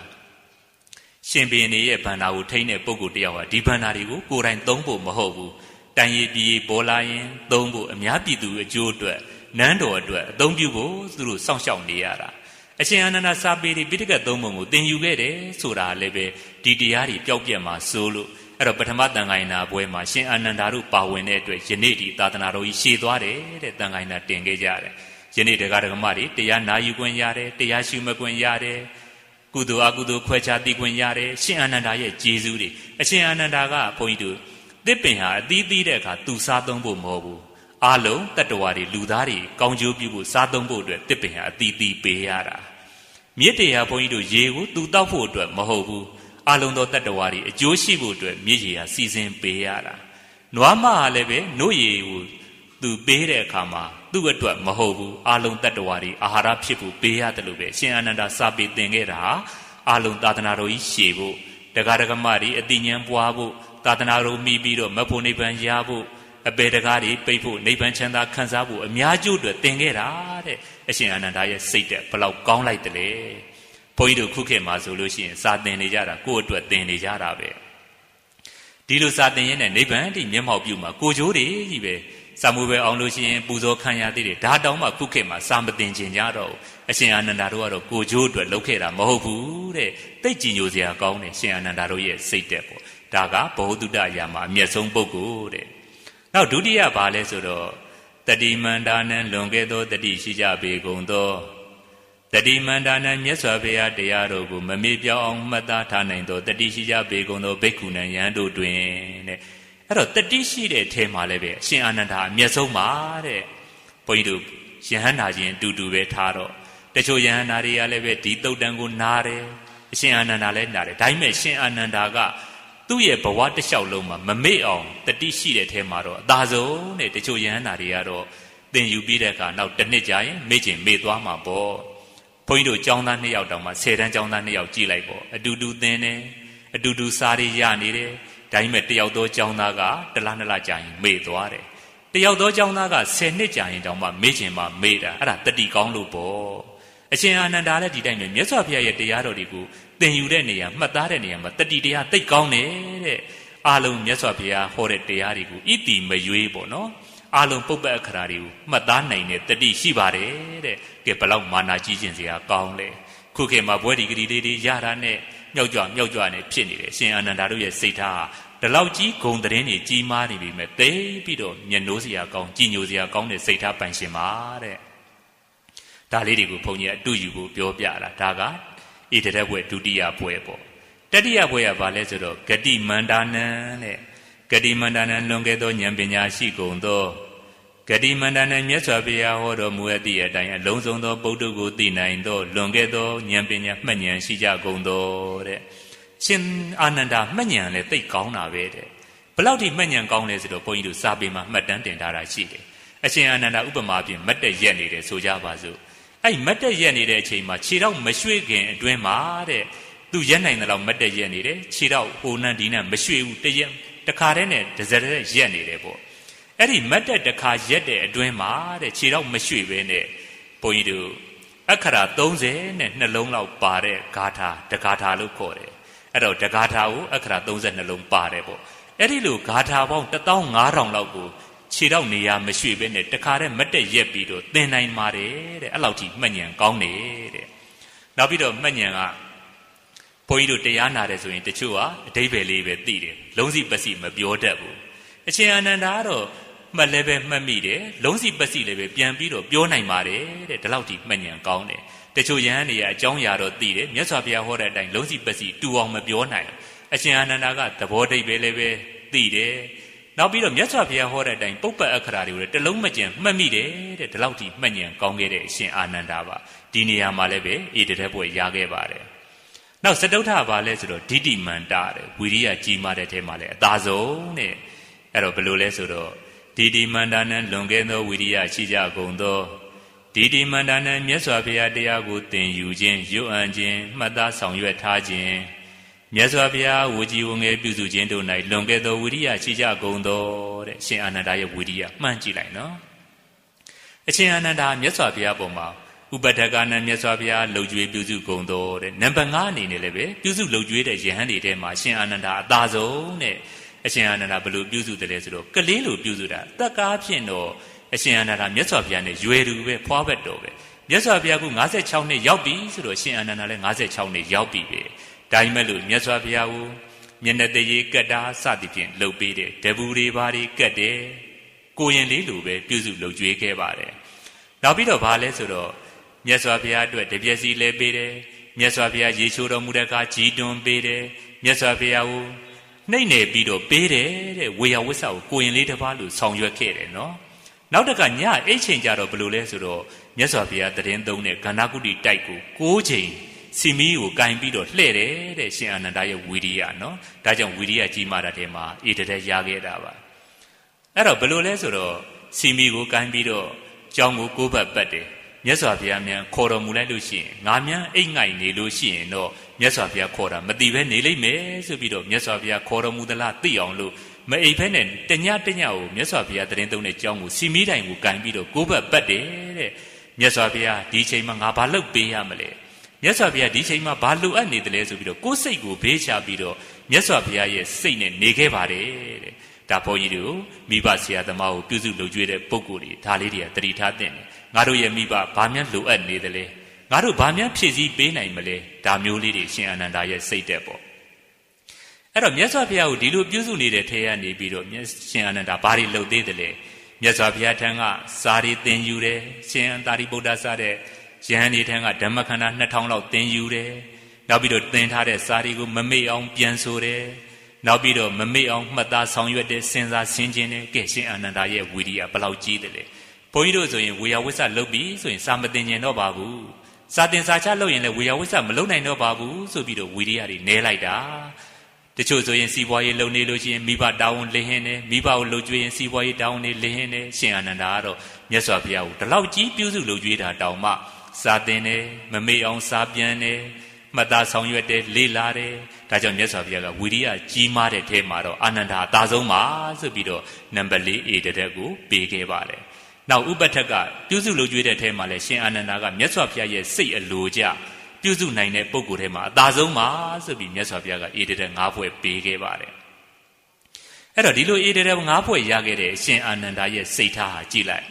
ရှင်ဘုရင်ရဲ့ဗန္ဓာကိုထိန်းတဲ့ပုဂ္ဂိုလ်တယောက်ဟာဒီဗန္ဓာတွေကိုကိုယ်တိုင်သုံးဖို့မဟုတ်ဘူးတန်ရည်ပြည်ပေါ်လာရင်သုံးဖို့အများပြည်သူအကျိုးအတွက်နန်းတော်အတွက်အသုံးပြုဖို့သူတို့စောင့်ရှောက်နေရတာအရှင်အာနန္ဒာစာပေတွေပိဋကသုံးပုံကိုသင်ယူခဲ့တယ်ဆိုတာလည်းပဲဒီတရားတွေပျောက်ပြတ်မှာစိုးလို့အဲ့တော့ပထမတန်ခိုင်နာပွဲမှာရှင်အာနန္ဒာတို့ပါဝင်တဲ့အတွက်ယနေ့ဒီသာသနာတော်ကြီးရှေ့သွားတယ်တဲ့တန်ခိုင်နာတင်ခဲ့ကြတယ်ယနေ့တရားဓမ္မတွေတရားနာယူခွင့်ရတယ်တရားရှုမှတ်ခွင့်ရတယ်ကုသိုလ်အကုသိုလ်ခွဲခြားသိခွင့်ရတယ်ရှင်အာနန္ဒာရဲ့ကျေးဇူးတွေအရှင်အာနန္ဒာကဘုန်းကြီးတို့သစ်ပင်ဟာအသီးသီးတဲ့အခါသူစားသုံးဖို့မဟုတ်ဘူးအလုံးတတ္တဝါတွေလူသားတွေကောင်းကျိုးပြုဖို့စားသုံးဖို့အတွက်သစ်ပင်ဟာအသီးသီးပေးရတာမြစ်တရားဘုန်းကြီးတို့ရေကိုသူတောက်ဖို့အတွက်မဟုတ်ဘူးအလုံးသောတတ္တဝါတွေအကျိုးရှိဖို့အတွက်မြစ်ရေဟာစီစဉ်ပေးရတာနွားမဟာလည်းပဲနှုတ်ရေကိုသူပေးတဲ့အခါမှာသူ့အတွက်မဟုတ်ဘူးအလုံးတတ္တဝါတွေအာဟာရဖြစ်ဖို့ပေးရတယ်လို့ပဲရှင်အာနန္ဒာစာပေသင်ခဲ့တာအလုံးသာသနာတော်ကြီးရှေ့ဖို့တရားဓမ္မတွေအတိညာဉ်ပွားဖို့သာသနာတော်မိပြီးတော့မဖို့နိဗ္ဗာန်ရဖို့အပေတကားတွေပိတ်ဖို့နိဗ္ဗာန်ချမ်းသာခံစားဖို့အများကျိုးအတွက်သင်ခဲ့တာတဲ့အရှင်အာနန္ဒာရဲ့စိတ်တဲ့ဘလောက်ကောင်းလိုက်တယ်လေဘုန်းကြီးတို့ခုခေတ်မှာဆိုလို့ရှိရင်စာသင်နေကြတာကိုယ့်အတွက်သင်နေကြတာပဲဒီလိုစာသင်ရင်းနဲ့နိဗ္ဗာန်တိမျက်မှောက်ပြုမှာကိုကြိုးတွေကြီးပဲစာမှုပဲအောင်လို့ရှိရင်ပူဇော်ခံရသေးတယ်ဒါတောင်မှခုခေတ်မှာစာမသင်ခြင်းကြတော့အရှင်အာနန္ဒာတို့ကတော့ကိုကြိုးအတွက်လုပ်ခဲ့တာမဟုတ်ဘူးတဲ့သိကြည်ညိုစရာကောင်းတယ်ရှင်အာနန္ဒာတို့ရဲ့စိတ်တဲ့ပေါ့ဒါကဘဝတုတ္တရာမှာအမျက်ဆုံးပုဂ္ဂိုလ်တဲ့နောက်ဒုတိယဘာလဲဆိုတော့တတိမန္တာနံလွန်ခဲ့သောတတိရှိကြပေကုန်သောတတိမန္တာနံမြတ်စွာဘုရားတရားတော်ကိုမမေ့ပြောင်းအောင်မှတ်သားထားနိုင်သောတတိရှိကြပေကုန်သောဘိက္ခုနံယံတို့တွင်တဲ့အဲ့တော့တတိရှိတဲ့အထဲမှာလည်းပဲအရှင်အာနန္ဒာအမျက်ဆုံးပါတဲ့ဘုန်းကြီးတို့ယဟန္တာချင်းအတူတူပဲထားတော့တချို့ယဟန္တာတွေကလည်းပဲဒီတုတ်တန်ကိုနားတယ်အရှင်အာနန္ဒာလည်းနားတယ်ဒါပေမဲ့ရှင်အာနန္ဒာကသူ့ရဲ့ဘဝတစ်လျှောက်လုံးမှာမမေ့အောင်တတိရှိတဲ့အထဲမှာတော့အသာဆုံးတဲ့တချို့ယဟန္တာတွေကတော့သင်ယူပြီးတဲ့အခါနောက်တစ်နှစ်ကြာရင်မေ့ချင်မေ့သွားမှာပေါ့ဘုန်းကြီးတို့ကျောင်းသား2ယောက်တောင်မှ10တန်းကျောင်းသား2ယောက်ကြည့်လိုက်ပေါ့အတူတူသင်တယ်အတူတူစားရရနေတယ်ဒါပေမဲ့တယောက်သောကျောင်းသားကတစ်လ2လကြာရင်မေ့သွားတယ်တယောက်သောကျောင်းသားက10နှစ်ကြာရင်တောင်မှမေ့ချင်မှမေ့တာအဲ့ဒါတတိကောင်းလို့ပေါ့အရှင်အာနန္ဒာလည်းဒီတိုင်းပဲမြတ်စွာဘုရားရဲ့တရားတော်တွေကိုသင်ယူတဲ့နေရာမှတ်သားတဲ့နေရာမှာတတိတရားသိကောင်းတယ်တဲ့အားလုံးမြတ်စွာဘုရားဟောတဲ့တရားတွေကိုဣတိမရွေးပေါ့နော်အားလုံးပုပ္ပအခရာတွေကိုမှတ်သားနိုင်တဲ့တတိရှိပါတယ်တဲ့ကဲဘလောက်မာနာကြီးခြင်းစရာကောင်းလဲခုခေတ်မှာဘွဲဒီဂရီလေးတွေရတာနဲ့မြောက်ကြွနဲ့ဖြစ်နေတယ်ရှင်အာနန္ဒာတို့ရဲ့စိတ်ထားဟာဒီလောက်ကြီးဂုံသတင်းတွေကြီးမားနေပြီမဲ့သိပြီးတော့မျက်နှိုးစရာကောင်းကြည်ညိုစရာကောင်းတဲ့စိတ်ထားပိုင်ရှင်ပါတဲ့ဒါလေးတွေကိုဘုန်းကြီးအတူယူဖို့ပြောပြတာဒါကဣတရဘွဲဒုတိယဘွဲပေါ့တတိယဘွဲကဘာလဲဆိုတော့ဂတိမန္တာနံတဲ့ဂတိမန္တာနံလွန်ခဲ့သောဉာဏ်ပညာရှိကုန်သောဂတိမန္တာနံမြတ်စွာဘုရားဟောတော်မူအပ်သည့်အတိုင်းအလုံးစုံသောပုဒ်တုကိုသိနိုင်သောလွန်ခဲ့သောဉာဏ်ပညာမှတ်ဉာဏ်ရှိကြကုန်သောတဲ့ရှင်အာနန္ဒာမှတ်ဉာဏ်လည်းသိကောင်းတာပဲတဲ့ဘယ်လောက်ထိမှတ်ဉာဏ်ကောင်းလဲဆိုတော့ဘုန်းကြီးတို့စာပေမှာမှတ်တမ်းတင်ထားတာရှိတယ်အရှင်အာနန္ဒာဥပမာဖြင့်မတ်တက်ရက်နေတယ်ဆိုကြပါစို့အဲ့မတ်တက်ရက်နေတဲ့အချိန်မှာခြေတော့မရွှေ့ခင်အတွင်းမှာတဲ့သူရက်နိုင်တဲ့လောက်မတ်တက်ရက်နေတယ်ခြေတော့ဟိုနန်းဒီနန်းမရွှေ့ဘူးတခါတည်းနဲ့တစ်စက်တည်းရက်နေတယ်ပေါ့အဲ့ဒီမတ်တက်တစ်ခါရက်တဲ့အတွင်းမှာတဲ့ခြေတော့မရွှေ့ပဲနဲ့ဘုန်းကြီးတို့အခရာ30နဲ့နှလုံးလောက်ပါတဲ့ဂါထာတဂါထာလို့ခေါ်တယ်အဲ့တော့တဂါထာကိုအခရာ32လုံးပါတယ်ပေါ့အဲ့ဒီလိုဂါထာပေါင်း15000လောက်ကိုခြေတော့နေရာမရွှေ့ပဲနဲ့တခါတည်းမတ်တက်ရက်ပြီးတော့သင်နိုင်ပါတယ်တဲ့အဲ့လောက်ထိမှတ်ဉာဏ်ကောင်းနေတဲ့နောက်ပြီးတော့မှတ်ဉာဏ်ကဘုန်းကြီးတို့တရားနာတယ်ဆိုရင်တချို့ကအဓိပ္ပာယ်လေးပဲသိတယ်လုံးစီပစီမပြောတတ်ဘူးအရှင်အာနန္ဒာကတော့မှတ်လည်းပဲမှတ်မိတယ်လုံးစီပစီလည်းပဲပြန်ပြီးတော့ပြောနိုင်ပါတယ်တဲ့ဒီလောက်ထိမှတ်ဉာဏ်ကောင်းတယ်တချို့ယဟန်တွေကအကြောင်းအရာတော့သိတယ်မြတ်စွာဘုရားဟောတဲ့အတိုင်းလုံးစီပစီတူအောင်မပြောနိုင်အရှင်အာနန္ဒာကသဘောတိတ်ပဲလည်းပဲ သိတယ်နောက်ပြီးတော့မြတ်စွာဘုရားဟောတဲ့အတိုင်းပုပ္ပအခရာတွေကိုလည်းတလုံးမကျန်မှတ်မိတယ်တဲ့ဒီလောက်ထိမှတ်ဉဏ်ကောင်းခဲ့တဲ့အရှင်အာနန္ဒာပါဒီနေရာမှာလည်းပဲဧတတဲ့ဘွယ်ရခဲ့ပါတယ်နောက်စတုထဘာလဲဆိုတော့ဒိဋ္ဌိမန္တတဲ့ဝိရိယကြီးမားတဲ့ထဲမှာလည်းအသာဆုံးတဲ့အဲ့တော့ဘယ်လိုလဲဆိုတော့ဒိဋ္ဌိမန္တနံလွန်ကဲသောဝိရိယရှိကြကုန်သောဒိဋ္ဌိမန္တနံမြတ်စွာဘုရားတရားကိုသင်ယူခြင်းရွတ်အံ့ခြင်းမှတ်သားဆောင်ရွက်ထားခြင်းမြတ်စွာဘုရားဝကြီးဝငယ်ပြုစုခြင်းတို့၌လွန်ကဲသောဝိရိယရှိကြကုန်သောတဲ့ရှင်အာနန္ဒာရဲ့ဝိရိယမှန်းကြည့်လိုက်နော်အရှင်အာနန္ဒာမြတ်စွာဘုရားပေါ်မှာဥပဒကနံမြတ်စွာဘုရားလှုပ်ကြွေးပြုစုကုန်သောတဲ့နံပါတ်5အနေနဲ့လည်းပဲပြုစုလှုပ်ကြွေးတဲ့ယဟန်တွေထဲမှာရှင်အာနန္ဒာအသာဆုံးတဲ့အရှင်အာနန္ဒာဘယ်လိုပြုစုတယ်လဲဆိုတော့ကလေးလိုပြုစုတာတက်ကားဖြင့်တော့အရှင်အာနန္ဒာမြတ်စွာဘုရားနဲ့ရွယ်တူပဲဖွားဘက်တော်ပဲမြတ်စွာဘုရားက56နှစ်ရောက်ပြီဆိုတော့ရှင်အာနန္ဒာလည်း56နှစ်ရောက်ပြီပဲဒါမှမဟုတ်မြတ်စွာဘုရားကိုမျက်နှာတရေကတ်တာစသည်ဖြင့်လှုပ်ပေးတယ်တပူတွေဘာတွေကတ်တယ်ကိုရင်လေးလိုပဲပြုစုလှုပ်ကြွေးခဲ့ပါတယ်နောက်ပြီးတော့ဘာလဲဆိုတော့မြတ်စွာဘုရားအတွက်တပြည့်စီလဲပေးတယ်မြတ်စွာဘုရားရေချိုးတော်မူတဲ့အခါကြီးတွန်းပေးတယ်မြတ်စွာဘုရားကိုနှိမ့်နေပြီးတော့ပေးတယ်တဲ့ဝေယဝစ္စကိုကိုရင်လေးတစ်ပါးလို့ဆောင်ရွက်ခဲ့တယ်နော်နောက်တကညအိတ်ချိန်ကြတော့ဘယ်လိုလဲဆိုတော့မြတ်စွာဘုရားတရင်သုံးတဲ့ကန္နာကုတိတိုက်ကို6ချိန်စီမီကိုကင်ပြီးတော့လှဲ့တယ်တဲ့ရှင်အာနန္ဒာရဲ့ဝီရိယနော်ဒါကြောင့်ဝီရိယကြီးမားတာထဲမှာဧတတဲ့ရခဲ့တာပါအဲ့တော့ဘယ်လိုလဲဆိုတော့စီမီကိုကင်ပြီးတော့ကျောင်းကို9ဘက်ပတ်တယ်မြတ်စွာဘုရားမြန်ခေါ်တော်မူလိုက်လို့ရှိရင်ငါမြန်အိတ်ငိုက်နေလို့ရှိရင်တော့မြတ်စွာဘုရားခေါ်တာမတိပဲနေလိမ့်မယ်ဆိုပြီးတော့မြတ်စွာဘုရားခေါ်တော်မူသလားသိအောင်လို့မအိတ်ဖဲနဲ့တညကိုမြတ်စွာဘုရားတရင်သုံးတဲ့ကျောင်းကိုစီမီတိုင်ကိုကင်ပြီးတော့9ဘက်ပတ်တယ်တဲ့မြတ်စွာဘုရားဒီချိန်မှာငါဘာလုပ်ပေးရမလဲမြတ်စွာဘုရားဒီချိန်မှာဘာလိုအပ်နေတယ်လဲဆိုပြီးတော့ကိုယ်စိတ်ကိုဘေးချပြီးတော့မြတ်စွာဘုရားရဲ့စိတ်နဲ့နေခဲ့ပါတယ်တဲ့ဒါဘုန်းကြီးတို့မိဘဆရာသမားကိုပြုစုလုပ်ကြွေးတဲ့ပုံကိုယ်တွေဒါလေးတွေကတတိထားတဲ့ငါတို့ရဲ့မိဘဘာများလိုအပ်နေတယ်လဲငါတို့ဘာများဖြည့်ဆည်းပေးနိုင်မလဲဒါမျိုးလေးတွေရှင်အာနန္ဒာရဲ့စိတ်တဲ့ပေါ့အဲ့တော့မြတ်စွာဘုရားကိုဒီလိုပြုစုနေတဲ့ထဲကနေပြီးတော့ရှင်အာနန္ဒာဘာတွေလုပ်သေးတယ်လဲမြတ်စွာဘုရားထံကစာရီသင်ယူတယ်ရှင်သာရိပုတ္တစတဲ့ယဟန်ဒီထံကဓမ္မခန္ဓာ2000လောက်သင်ယူတယ်နောက်ပြီးတော့သင်ထားတဲ့စာရီကိုမမေ့အောင်ပြန်ဆိုတယ်နောက်ပြီးတော့မမေ့အောင်မှတ်သားဆောင်ရွက်တဲ့စဉ်းစားဆင်ခြင်တဲ့ကဲရှင်အာနန္ဒာရဲ့ဝိရိယဘယ်လောက်ကြီးတယ်လဲဘုန်းကြီးတို့ဆိုရင်ဝေယဝစ္စလုပ်ပြီးဆိုရင်စာမတင်ကျင်တော့ပါဘူးစာတင်စာချလုပ်ရင်လည်းဝေယဝစ္စမလုပ်နိုင်တော့ပါဘူးဆိုပြီးတော့ဝိရိယတွေနဲလိုက်တာတချို့ဆိုရင်စီးပွားရေးလုပ်နေလို့ရှိရင်မိဘတာဝန်လင်းဟင်းတယ်မိဘကိုလှုပ်ကြွေးရင်စီးပွားရေးတာဝန်တွေလင်းဟင်းတယ်ရှင်အာနန္ဒာကတော့မြတ်စွာဘုရားကိုဒီလောက်ကြီးပြုစုလှုပ်ကြွေးတာတောင်မှစာတင်တယ်မမေ့အောင်စာပြန်တယ်မှတ်သားဆောင်ရွက်တယ်လေ့လာတယ်ဒါကြောင့်မြတ်စွာဘုရားကဝိရိယကြီးမားတဲ့ထဲမှာတော့အာနန္ဒာအသာဆုံးပါဆိုပြီးတော့နံပါတ်4 A တက်ကိုပေးခဲ့ပါတယ်နောက်ဥပထက်ကပြုစုလုပ်ကြွေးတဲ့ထဲမှာလည်းရှင်အာနန္ဒာကမြတ်စွာဘုရားရဲ့စိတ်အလိုကျပြုစုနိုင်တဲ့ပုဂ္ဂိုလ်ထဲမှာအသာဆုံးပါဆိုပြီးမြတ်စွာဘုရားက A တက်5ဖွဲ့ပေးခဲ့ပါတယ်အဲ့တော့ဒီလို A တက်5ဖွဲ့ရခဲ့တဲ့ရှင်အာနန္ဒာရဲ့စိတ်ထားဟာကြည့်လိုက်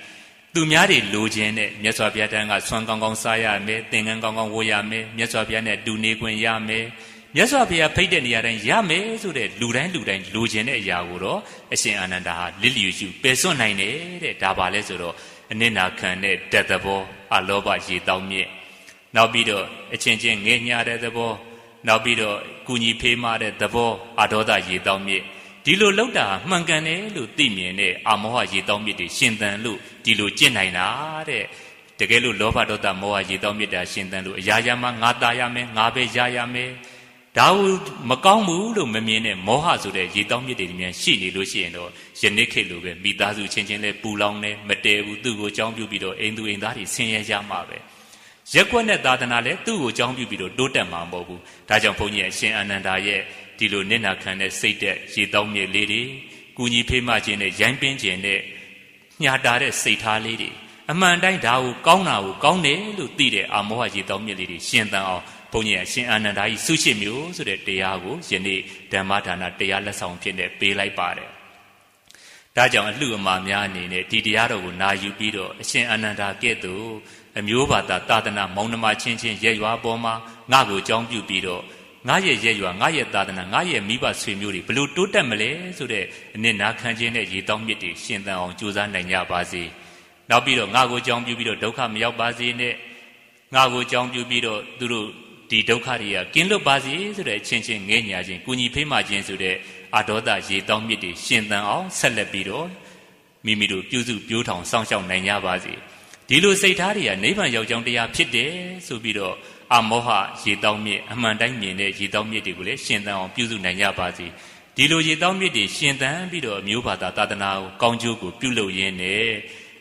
သူများတွေလိုချင်တဲ့မြတ်စွာဘုရားတန်ကဆွမ်းကောင်းကောင်းစားရမယ်သင်္ကန်းကောင်းကောင်းဝတ်ရမယ်မြတ်စွာဘုရားနဲ့တူနေခွင့်ရမယ်မြတ်စွာဘုရားဖိတ်တဲ့နေရာတိုင်းရမယ်ဆိုတဲ့လူတိုင်းလိုချင်တဲ့အရာကိုတော့အရှင်အာနန္ဒာဟာလစ်လျူရှုပယ်စွန့်နိုင်တယ်တဲ့ဒါပါလဲဆိုတော့အနစ်နာခံတဲ့တတ်သဘောအလောဘရေတောင်းမြင့်နောက်ပြီးတော့အချင်းချင်းငဲ့ညာတဲ့သဘောနောက်ပြီးတော့ကုညီဖေးမတဲ့သဘောအဒေါသရေတောင်းမြင့်ဒီလိုလောက်တာမှန်ကန်တယ်လို့သိမြင်တဲ့အာမောဟရေတောင်းမြစ်တွေရှင်သန်လို့ဒီလိုကျင့်နိုင်တာတဲ့တကယ်လို့လောဘဒေါသမောဟရေတောင်းမြစ်တာရှင်သန်လို့အရာရာမှာငါတာရမယ်ငါပဲရရမယ်ဒါမကောင်းဘူးလို့မမြင်တဲ့မောဟဆိုတဲ့ရေတောင်းမြစ်တွေမြန်ရှိနေလို့ရှိရင်တော့ယနေ့ခေတ်လိုပဲမိသားစုချင်းချင်းလဲပူလောင်နေမတည့်ဘူးသူ့ကိုကြောင်းပြုပြီးတော့အိမ်သူအိမ်သားတွေဆင်းရဲကြမှာပဲရက်ကွက်နဲ့သာသနာလဲသူ့ကိုကြောင်းပြုပြီးတော့တိုးတက်မှာမဟုတ်ဘူးဒါကြောင့်ဘုန်းကြီးအရှင်အာနန္ဒာရဲ့ဒီလိုနစ်နာခံတဲ့စိတ်တဲ့ရေတောင်းမြစ်လေးတွေကုညီဖေးမခြင်းနဲ့ရိုင်းပင်းခြင်းနဲ့ညှာတာတဲ့စိတ်ထားလေးတွေအမှန်တိုင်းဒါကိုကောင်းတာကိုကောင်းတယ်လို့သိတဲ့အာမောဟရေတောင်းမြစ်လေးတွေရှင်သန်အောင်ဘုန်းကြီးအရှင်အာနန္ဒာကြီးဆုရှိမျိုးဆိုတဲ့တရားကိုယနေ့ဓမ္မဒါနတရားလက်ဆောင်ဖြစ်နေပေးလိုက်ပါတယ်ဒါကြောင့်အလှအမများအနေနဲ့ဒီတရားတော်ကိုနာယူပြီးတော့အရှင်အာနန္ဒာကဲ့သို့အမျိုးဘာသာသာသနာမောင်နှမချင်းချင်းရဲ့ရွာပေါ်မှာငါ့ကိုအကြောင်းပြုပြီးတော့ငါရဲ့ရဲ့ရွာငါရဲ့သာသနာငါရဲ့မိဘဆွေမျိုးတွေဘလို့တိုးတက်မလဲဆိုတဲ့အနစ်နာခံခြင်းနဲ့ရေတောင်းမြစ်တွေရှင်သန်အောင်ကြိုးစားနိုင်ကြပါစေနောက်ပြီးတော့ငါကိုအကြောင်းပြုပြီးတော့ဒုက္ခမရောက်ပါစေနဲ့ငါကိုအကြောင်းပြုပြီးတော့သူတို့ ဒီဒုက္ခတွေကကင်းလွတ်ပါစေဆိုတဲ့အချင်းချင်းငဲ့ညာခြင်းကုညီဖေးမှခြင်းဆိုတဲ့အဒေါသရေတောင်းမြစ်တွေရှင်သန်အောင်ဆက်လက်ပြီးတော့မိမိတို့ပြုစုပြိုးထောင်စောင့်ရှောက်နိုင်ကြပါစေဒီလိုစိတ်ထားတွေကနိဗ္ဗာန်ရောက်ကြောင်းတရားဖြစ်တယ်ဆိုပြီးတော့အမောဟရေတောင်းမြစ်အမှန်တိုင်းမြင်တဲ့ရေတောင်းမြစ်တွေကိုလည်းရှင်သန်အောင်ပြုစုနိုင်ကြပါစေဒီလိုရေတောင်းမြစ်တွေရှင်သန်ပြီးတော့မျိုးဘာသာသာသနာကိုကောင်းကျိုးကိုပြုလုပ်ရင်းနဲ့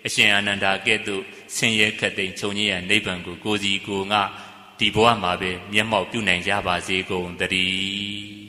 အရှင်အာနန္ဒာကဲ့သို့ဆင်းရဲခတ်သိမ်းချုပ်ငြိမ်းရနိဗ္ဗာန်ကိုကိုယ်စီကိုယ်ငါဒီဘဝမှာပဲမျက်မှောက်ပြုနိုင်ကြပါစေကုန်သတည်း